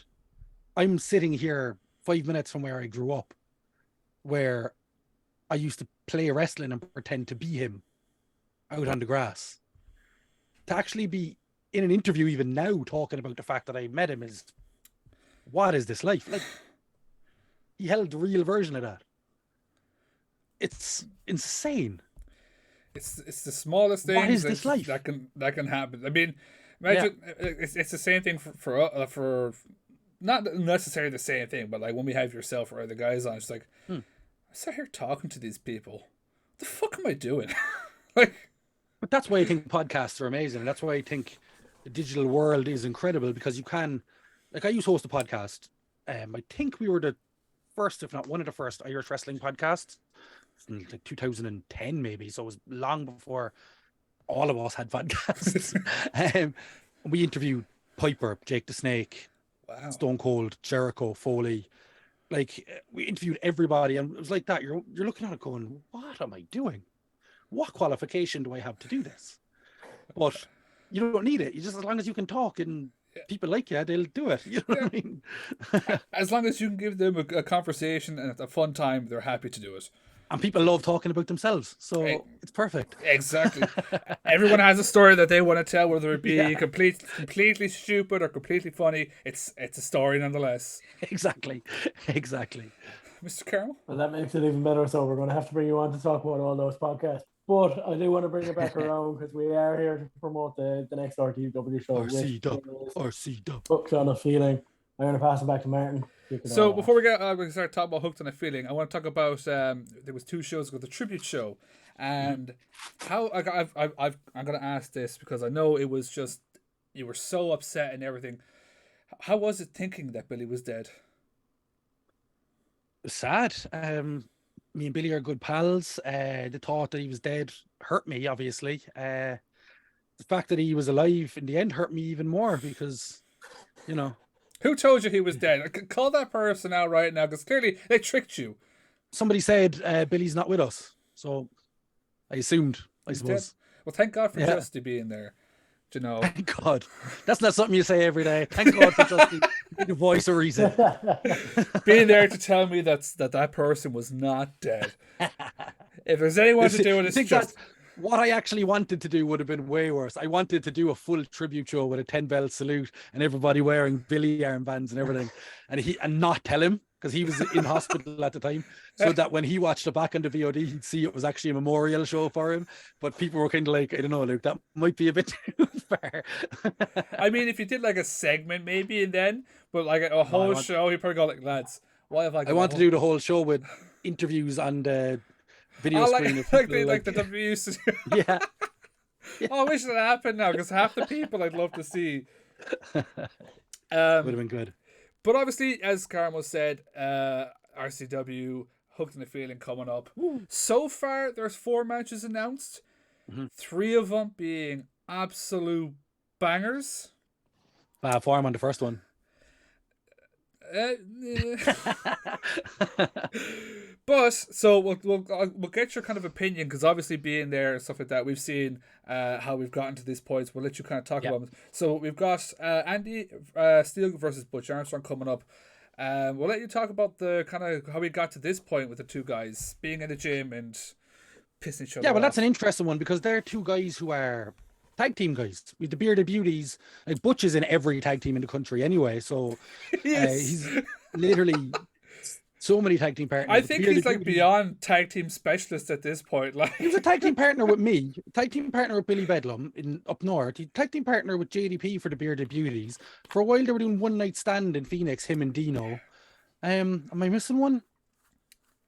I'm sitting here 5 minutes from where I grew up, where I used to play wrestling and pretend to be him out on the grass. To actually be in an interview even now talking about the fact that I met him is, what is this life? Like, he held the real version of that. It's insane. It's the smallest things what is this life? that can happen. I mean, imagine it's the same thing for not necessarily the same thing, but like when we have yourself or the guys on, it's like I sat here talking to these people. What the fuck am I doing? Like, but that's why I think podcasts are amazing, and that's why I think the digital world is incredible, because you can, like, I used to host a podcast. I think we were the first, if not one of the first, Irish wrestling podcasts in like 2010 maybe. So it was long before all of us had podcasts. We interviewed Piper, Jake the Snake, Stone Cold, Jericho, Foley. Like, we interviewed everybody, and it was like that. You're looking at it going, what am I doing? What qualification do I have to do this? But you don't need it. You just, as long as you can talk and people like you, they'll do it. You know what I mean? As long as you can give them a conversation and a fun time, they're happy to do it. And people love talking about themselves, so it's perfect. Exactly. Everyone has a story that they want to tell, whether it be completely stupid or completely funny. It's a story nonetheless. Exactly. Mr. Carmo? Well, that makes it even better. So we're going to have to bring you on to talk about all those podcasts. But I do want to bring it back around, because we are here to promote the next RCW show. RCW. Hooked on a Feeling. I'm going to pass it back to Martin. So before we start talking about Hooked on a Feeling, I want to talk about there was 2 shows ago, the tribute show, and how I'm going to ask this because I know it was just, you were so upset and everything. How was it thinking that Billy was dead? Sad. Me and Billy are good pals. The thought that he was dead hurt me, obviously. The fact that he was alive in the end hurt me even more, because, you know. Who told you he was dead? Call that person out right now, because clearly they tricked you. Somebody said Billy's not with us, so I assumed, I suppose. Dead? Well, thank God for Justy being there. Do you know? Thank God. That's not something you say every day. Thank God for Justy, the voice of reason. Being there to tell me that person was not dead. If there's anyone to do it, it's just... What I actually wanted to do would have been way worse. I wanted to do a full tribute show with a 10-bell salute and everybody wearing Billy armbands and everything, and not tell him, because he was in hospital at the time, so that when he watched it back on the VOD, he'd see it was actually a memorial show for him. But people were kind of like, I don't know, Luke, that might be a bit too far. I mean, if you did like a segment maybe, and then, but like a whole show, you probably go like, lads, why have I want to do the whole show with interviews on the video screen. Like the W used to do. Yeah. Oh, I wish that happened now, because half the people I'd love to see. Would have been good. But obviously, as Carmo said, RCW Hooked on a Feeling coming up. So far, there's 4 matches announced. 3 of them being absolute bangers. Form on the first one. But so we'll get your kind of opinion, because obviously being there and stuff like that, we've seen how we've gotten to this point. So we'll let you kind of talk about it. So we've got Andy Steele versus Butch Armstrong coming up. We'll let you talk about the kind of how we got to this point with the 2 guys being in the gym and pissing each other Yeah, well, off. that's an interesting one, because they're 2 guys who are tag team guys. With the Bearded Beauties, like, Butch is in every tag team in the country anyway, so he's literally so many tag team partners. I think he's like beyond tag team specialist at this point. Like, he was a tag team partner with me, tag team partner with Billy Bedlam in up north. He tag team partner with JDP for the Bearded Beauties. For a while they were doing One Night Stand in Phoenix, him and Dino. Am I missing one?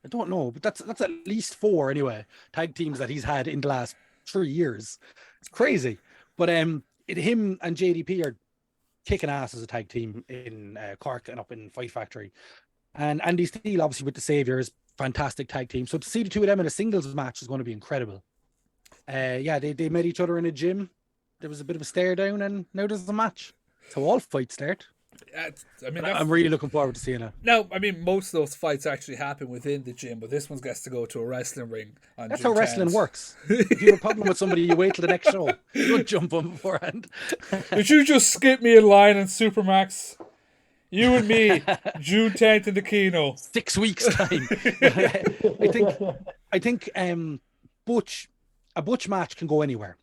I don't know, but that's at least 4 anyway, tag teams that he's had in the last 3 years. It's crazy. But him and JDP are kicking ass as a tag team in Cork and up in Fight Factory. And Andy Steele, obviously, with the Saviors, fantastic tag team. So to see the two of them in a singles match is going to be incredible. They met each other in a gym. There was a bit of a stare down, and now there's a match. So all fights start. I'm really looking forward to seeing it. Now, I mean, most of those fights actually happen within the gym, but this one gets to go to a wrestling ring. That's how wrestling works. If you have a problem with somebody, you wait till the next show. You don't jump on beforehand. Did you just skip me in line in 5Marks? You and me, June 10th in the Kino. 6 weeks time. I think a Butch match can go anywhere.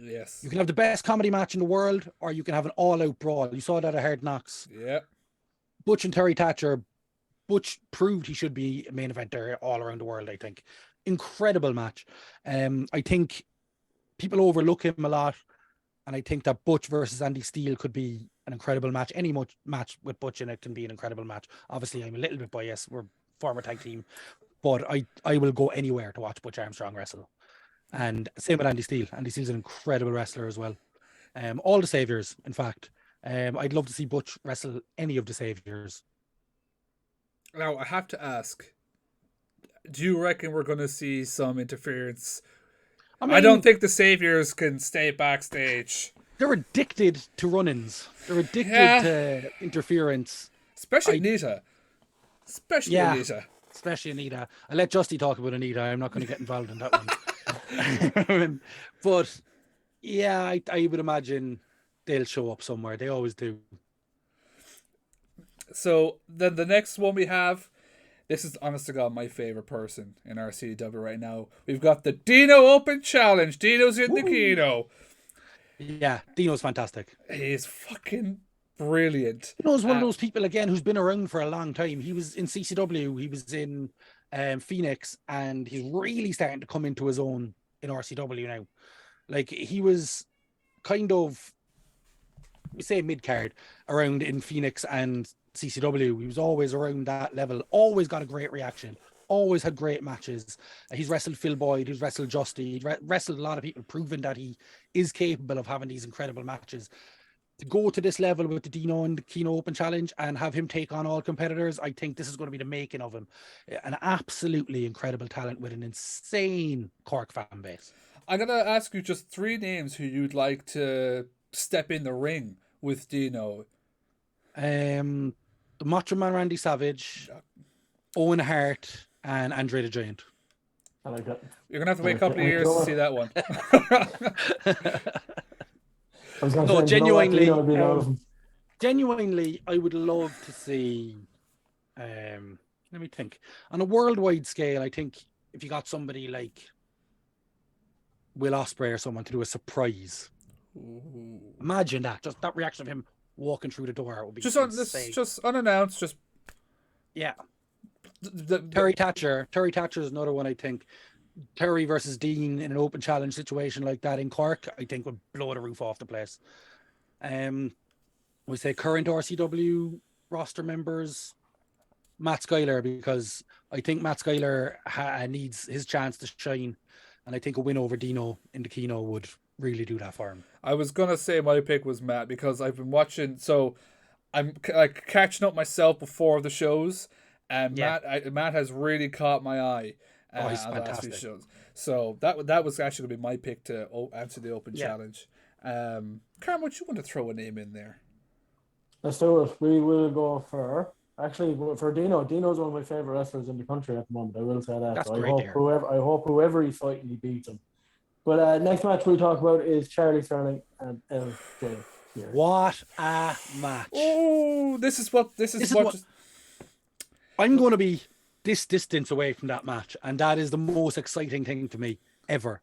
Yes. You can have the best comedy match in the world, or you can have an all-out brawl. You saw that at Hard Knocks. Yeah. Butch and Terry Thatcher. Butch proved he should be a main eventer all around the world, I think. Incredible match. I think people overlook him a lot, and I think that Butch versus Andy Steele could be an incredible match. Any match with Butch in it can be an incredible match. Obviously, I'm a little bit biased. We're former tag team, but I will go anywhere to watch Butch Armstrong wrestle. And same with Andy Steele. Andy Steele's an incredible wrestler as well. All the Saviors, in fact. I'd love to see Butch wrestle any of the Saviors. Now, I have to ask, do you reckon we're going to see some interference? I don't think the Saviors can stay backstage. They're addicted to run-ins. They're addicted to interference. Especially Anita. Especially Anita. I'll let Justy talk about Anita. I'm not going to get involved in that one. But yeah, I would imagine they'll show up somewhere. They always do. So then the next one we have, this is honest to God my favorite person in RCW right now. We've got the Dino Open Challenge. Dino's in the Kino. Yeah, Dino's fantastic. He's fucking brilliant. Dino's one of those people again who's been around for a long time. He was in CCW. He was in Phoenix, and he's really starting to come into his own in RCW now. Like, he was kind of, we say mid-card around in Phoenix and CCW. He was always around that level, always got a great reaction, always had great matches. He's wrestled Phil Boyd, he's wrestled Justy, he's wrestled a lot of people, proving that he is capable of having these incredible matches. To go to this level with the Dino and the Kino Open Challenge and have him take on all competitors, I think this is going to be the making of him. An absolutely incredible talent with an insane Cork fan base. I'm going to ask you just 3 names who you'd like to step in the ring with Dino. The Macho Man Randy Savage, Owen Hart, and Andre the Giant. I like that. You're going to have to wait a couple of years to see that one. No, genuinely, I would love to see, let me think. On a worldwide scale, I think if you got somebody like Will Ospreay or someone to do a surprise. Ooh. Imagine that. Just that reaction of him walking through the door would be just unannounced. Just yeah. Terry Thatcher is another one. I think Terry versus Dean in an open challenge situation like that in Cork, I think would blow the roof off the place. We say current RCW roster members, Matt Schuyler, because I think Matt Schuyler needs his chance to shine, and I think a win over Dino in the Kino would really do that for him. I was gonna say my pick was Matt because I've been watching, so I'm like catching up myself before the shows, and Matt has really caught my eye. He's fantastic. Shows. So that was actually gonna be my pick to answer the open challenge. Carmo, would you want to throw a name in there? Let's do it. We will go for Dino. Dino's one of my favorite wrestlers in the country at the moment. I will say that. That's so great. I hope whoever he's fighting, he beats him. But next match we'll talk about is Charlie Sterling and LJ. What a match! Oh, this is what I'm going to be this distance away from that match, and that is the most exciting thing to me ever.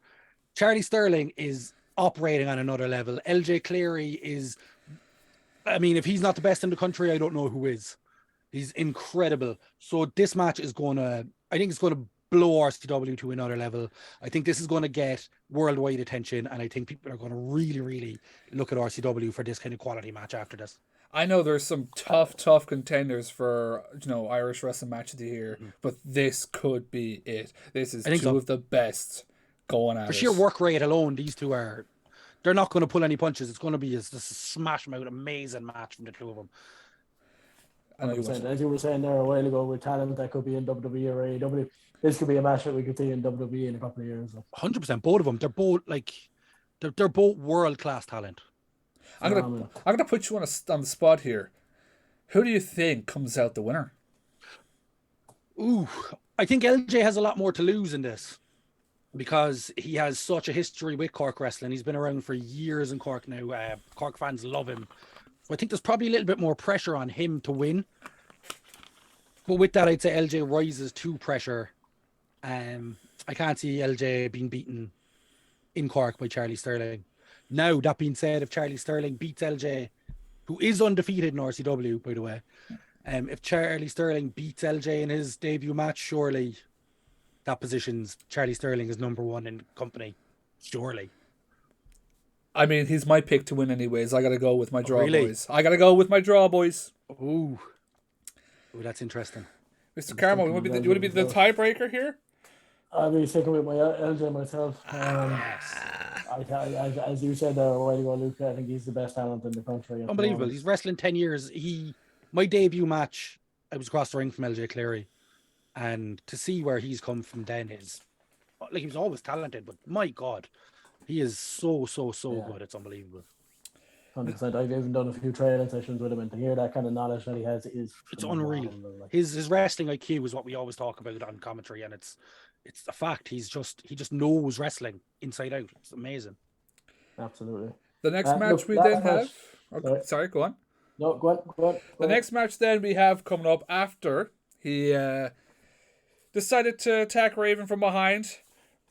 Charlie Sterling is operating on another level. LJ Cleary is, I mean, if he's not the best in the country, I don't know who is. He's incredible. So this match is I think it's going to blow RCW to another level. I think this is going to get worldwide attention, and I think people are going to really, really look at RCW for this kind of quality match after this. I know there's some tough contenders for Irish wrestling match of the year, but this could be it. This is two of the best going at it. For sheer work rate alone, these two they're not going to pull any punches. It's going to be a smash them out amazing match from the two of them. I know you want 100%. to. As you were saying there a while ago, with talent that could be in WWE or AEW, this could be a match that we could see in WWE in a couple of years. 100%. Both of them. They're both like they're both world class talent. I'm gonna put you on the spot here. Who do you think comes out the winner? Ooh, I think LJ has a lot more to lose in this because he has such a history with Cork wrestling. He's been around for years in Cork now. Cork fans love him. So I think there's probably a little bit more pressure on him to win. But with that, I'd say LJ rises to pressure. I can't see LJ being beaten in Cork by Charlie Sterling. Now, that being said, if Charlie Sterling beats LJ, who is undefeated in RCW, by the way, if Charlie Sterling beats LJ in his debut match, surely that positions Charlie Sterling as number one in the company. Surely. I mean, he's my pick to win anyways. I got to go with my draw, really? boys. I got to go with my draw, boys. Ooh, that's interesting. Mr. Carmo, you want to be the tiebreaker here? I'll be sticking with my LJ myself. Yes. As you said there a while ago, Luke, I think he's the best talent in the country. Unbelievable. He's wrestling 10 years. My debut match, I was across the ring from LJ Cleary. And to see where he's come from then is, like, he was always talented, but my God, he is so good. It's unbelievable. 100%. I've even done a few training sessions with him, and to hear that kind of knowledge that he has is unreal. His wrestling IQ is what we always talk about on commentary, and it's a fact. He just knows wrestling inside out. It's amazing. Absolutely. The next match we then have. Okay, sorry, go on. No, go on. The next match then we have coming up after he decided to attack Raven from behind.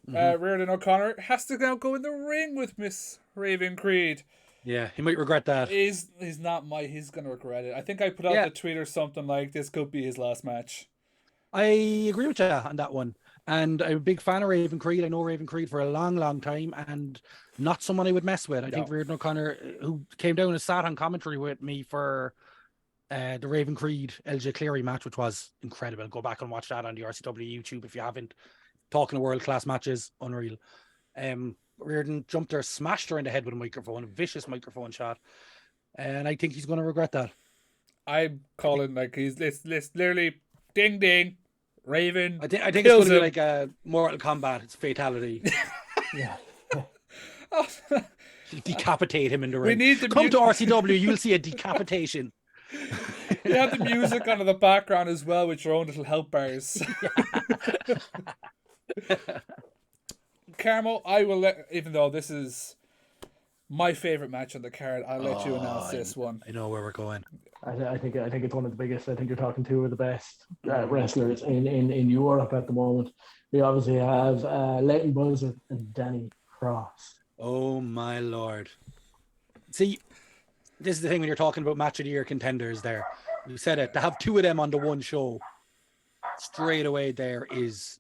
Reardon O'Connor has to now go in the ring with Miss Raven Creed. Yeah, he might regret that. He's gonna regret it. I think I put out the tweet or something like this could be his last match. I agree with you on that one. And I'm a big fan of Raven Creed. I know Raven Creed for a long time and not someone I would mess with. I think Reardon O'Connor, who came down and sat on commentary with me for the Raven Creed LJ Cleary match, which was incredible. Go back and watch that on the RCW YouTube if you haven't. Talking of world-class matches, unreal. Reardon jumped her, smashed her in the head with a microphone, a vicious microphone shot. And I think he's going to regret that. I'm calling like it's literally ding ding. Raven. I think it's going to be like a Mortal Kombat. It's fatality. Yeah. Decapitate him in the ring. Come to RCW, you'll see a decapitation. You have the music on in the background as well with your own little help bars. Carmo, I will let, even though this is my favorite match on the card, I'll let you announce this one. I know where we're going. I think it's one of the biggest. I think you're talking two of the best wrestlers in Europe at the moment. We obviously have Leighton Buzzard and Danny Cross. Oh my Lord. See, this is the thing when you're talking about match of the year contenders there. You said it. To have two of them on the one show straight away it's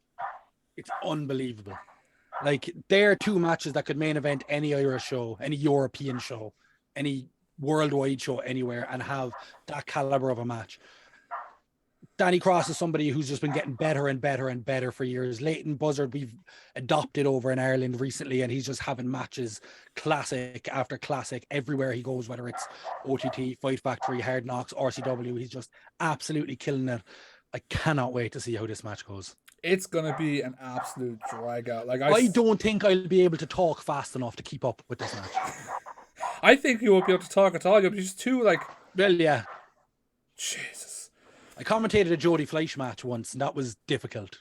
unbelievable. Like, they're two matches that could main event any Irish show, any European show, any worldwide show anywhere and have that caliber of a match. Danny Cross is somebody who's just been getting better and better and better for years. Leighton Buzzard, we've adopted over in Ireland recently, and he's just having matches classic after classic everywhere he goes, whether it's OTT, Fight Factory, Hard Knocks, RCW. He's just absolutely killing it. I cannot wait to see how this match goes. It's going to be an absolute drag out. Like I don't think I'll be able to talk fast enough to keep up with this match. I think you won't be able to talk at all. You'll be just too, like... Well, yeah. Jesus. I commentated a Jody Fleisch match once, and that was difficult.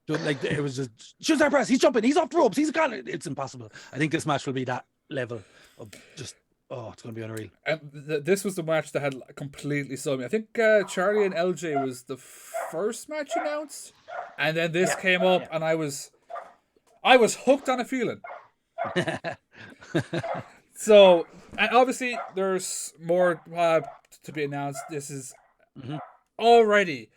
Like, it was just... Shoot our press, he's jumping, he's off the ropes, he's got it. It's impossible. I think this match will be that level of just... Oh, it's going to be unreal. And this was the match that had completely sold me. I think Charlie and LJ was the first match announced. And then this came up, and I was hooked on a feeling. So, and obviously, there's more to be announced. This is already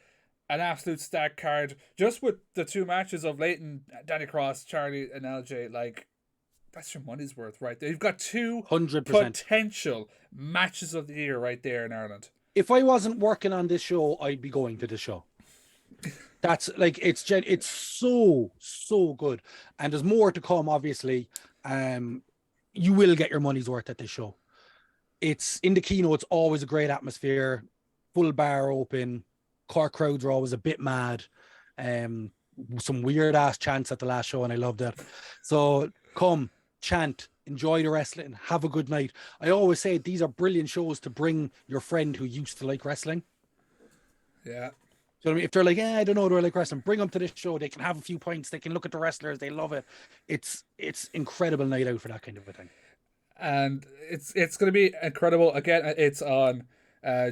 an absolute stack card. Just with the two matches of Leighton, Danny Cross, Charlie, and LJ, like, that's your money's worth right there. You've got 200% potential matches of the year right there in Ireland. If I wasn't working on this show, I'd be going to the show. That's like, it's so good. And there's more to come, obviously. You will get your money's worth at this show. It's in the keynote, it's always a great atmosphere. full bar open. Cork crowds were always a bit mad. Some weird ass chants at the last show, and I loved it. So come, chant, enjoy the wrestling, have a good night. I always say these are brilliant shows to bring your friend who used to like wrestling. Yeah. So I mean, if they're like, I don't know, do I like wrestling? Bring them to this show. They can have a few pints. They can look at the wrestlers. They love it. It's incredible night out for that kind of a thing. And it's going to be incredible. Again, it's on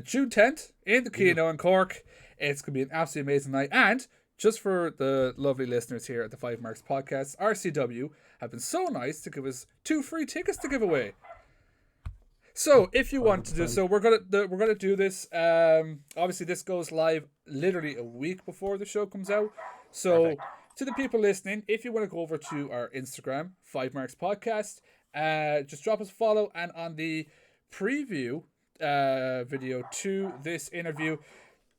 June 10th in the Keno in Cork. It's going to be an absolutely amazing night. And just for the lovely listeners here at the 5Marks podcast, RCW have been so nice to give us 2 free tickets to give away. So if you want to do so, we're gonna do this. Obviously, this goes live literally a week before the show comes out. So perfect. To the people listening, if you want to go over to our Instagram, 5Marks Podcast, just drop us a follow, and on the preview video to this interview,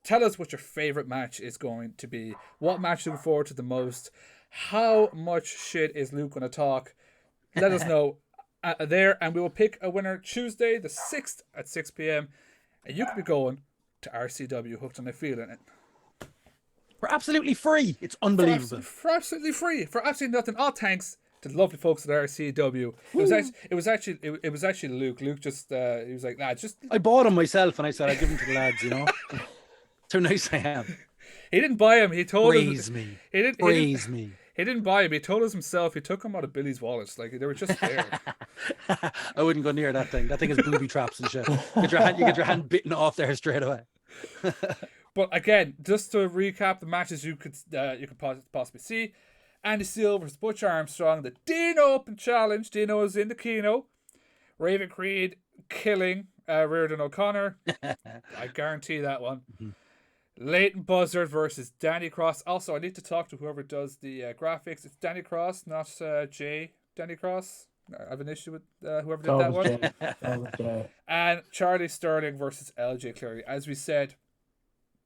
tell us what your favorite match is going to be. What match you look forward to the most? How much shit is Luke going to talk? Let us know there, and we will pick a winner Tuesday the 6th at 6 p.m. And you could be going to RCW Hooked on a Feeling it. For absolutely free. It's unbelievable. For absolutely free. For absolutely nothing. All thanks to the lovely folks at RCW. It was actually Luke. Luke just he was like, nah, just. I bought him myself, and I said I'd give him to the lads. You know, that's how nice I am. He didn't buy him. He told Praise us. Me. He didn't Praise me. He didn't buy him. He told us himself. He took him out of Billy's wallet. Like they were just there. I wouldn't go near that thing. That thing is booby traps and shit. You get your hand bitten off there straight away. But again, just to recap the matches you could possibly see: Andy Steele versus Butch Armstrong, the Dino Open Challenge. Dino is in the Keno. Raven Creed killing Reardon O'Connor. I guarantee that one. Mm-hmm. Leighton Buzzard versus Danny Cross. Also, I need to talk to whoever does the graphics. It's Danny Cross, not Jay. Danny Cross. I have an issue with whoever did that one. And Charlie Sterling versus LJ Cleary. As we said,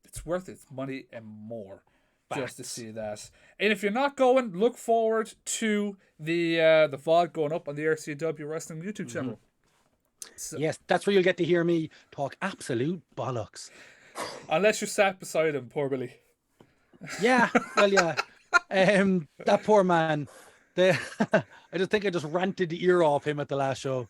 it's worth its money and more. Facts. Just to see that. And if you're not going, look forward to the VOD going up on the RCW Wrestling YouTube channel. So, yes, that's where you'll get to hear me talk absolute bollocks. Unless you're sat beside him, poor Billy. Yeah, well, yeah. That poor man. I just think I just ranted the ear off him at the last show.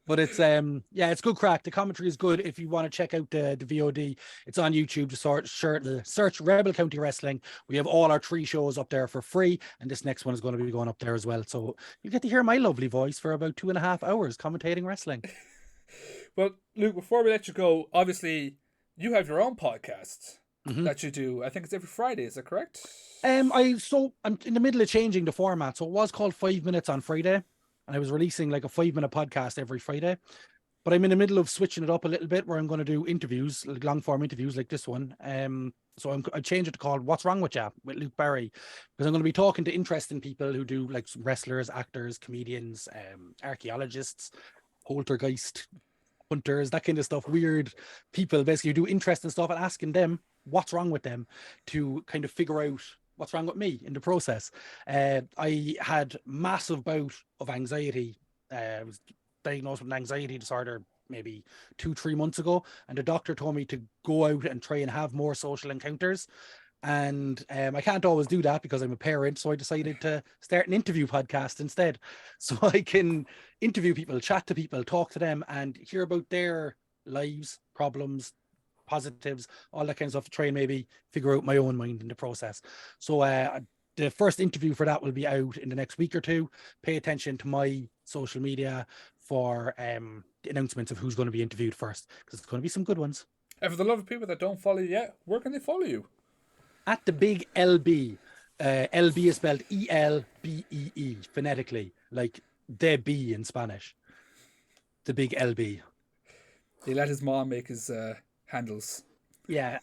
But it's it's good crack. The commentary is good. If you want to check out the VOD, it's on YouTube. Just search Rebel County Wrestling. We have all our 3 shows up there for free, and this next one is going to be going up there as well. So you get to hear my lovely voice for about 2.5 hours commentating wrestling. Well, Luke, before we let you go, obviously you have your own podcast that you do. I think it's every Friday. Is that correct? I'm in the middle of changing the format. So it was called 5 Minutes on Friday, and I was releasing like a 5-minute podcast every Friday. But I'm in the middle of switching it up a little bit, where I'm going to do interviews, like long form interviews like this one. So I changed it to called "What's Wrong with Ya" with Luke Barry, because I'm going to be talking to interesting people who do like wrestlers, actors, comedians, archaeologists, poltergeist hunters, that kind of stuff. Weird people basically who do interesting stuff, and asking them what's wrong with them to kind of figure out what's wrong with me in the process. I had massive bout of anxiety. I was diagnosed with an anxiety disorder maybe 2-3 months ago, and the doctor told me to go out and try and have more social encounters. And I can't always do that because I'm a parent, so I decided to start an interview podcast instead, so I can interview people, chat to people, talk to them, and hear about their lives, problems, positives, all that kind of stuff, to try and maybe figure out my own mind in the process. So the first interview for that will be out in the next week or 2. Pay attention to my social media for the announcements of who's going to be interviewed first, because it's going to be some good ones. And for the love of people that don't follow you yet, where can they follow you? At the big LB. LB is spelled ELBEE phonetically, like the B in Spanish. The big LB. He let his mom make his handles. Yeah.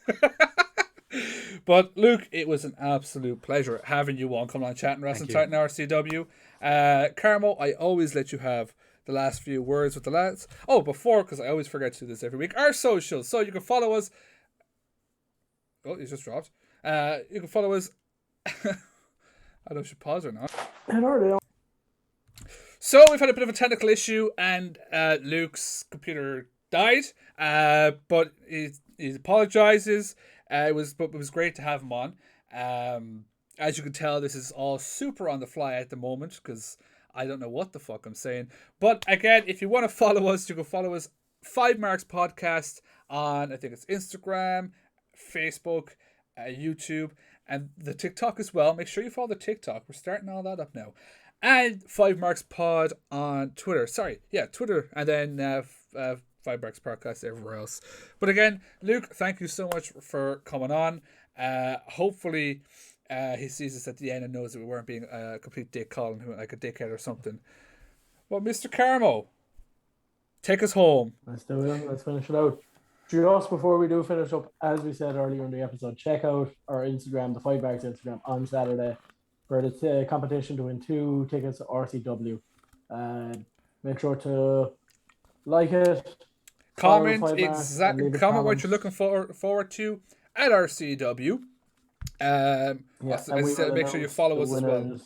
But Luke, it was an absolute pleasure having you on. Come on, chatting wrestling, chatting RCW. Carmo, I always let you have the last few words with the lads. Oh, because I always forget to do this every week. Our socials, so you can follow us. Oh, he's just dropped. You can follow us. I don't know if I should pause or not. So we've had a bit of a technical issue, and Luke's computer died. But he apologizes. It was great to have him on. As you can tell, this is all super on the fly at the moment because I don't know what the fuck I'm saying. But again, if you want to follow us, you can follow us 5Marks Podcast on, I think it's Instagram, Facebook, YouTube, and the TikTok as well. Make sure you follow the TikTok. We're starting all that up now. And 5Marks Pod on Twitter. Sorry, yeah, Twitter, and then 5Marks Podcast everywhere else. But again, Luke, thank you so much for coming on. Hopefully, he sees us at the end and knows that we weren't being a complete dick, calling him like a dickhead or something. Well, Mr. Carmo, take us home. Let's do it. Let's finish it out. Just before we do finish up, as we said earlier in the episode, check out our Instagram, the 5Marks Instagram, on Saturday for the competition to win 2 tickets to RCW. Make sure to like it, comment comment what you're looking forward to at RCW. Make sure you follow us as well.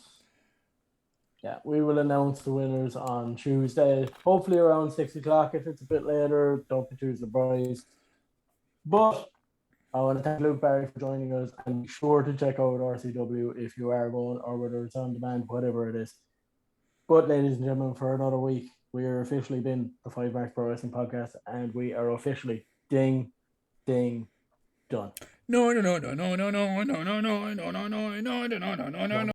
Yeah, we will announce the winners on Tuesday, hopefully around 6 o'clock. If it's a bit later, don't be too surprised. But I want to thank Luke Barry for joining us, and be sure to check out RCW if you are going, or whether it's on demand, whatever it is. But ladies and gentlemen, for another week, we are officially been the 5Marks Pro Wrestling Podcast, and we are officially ding done. No.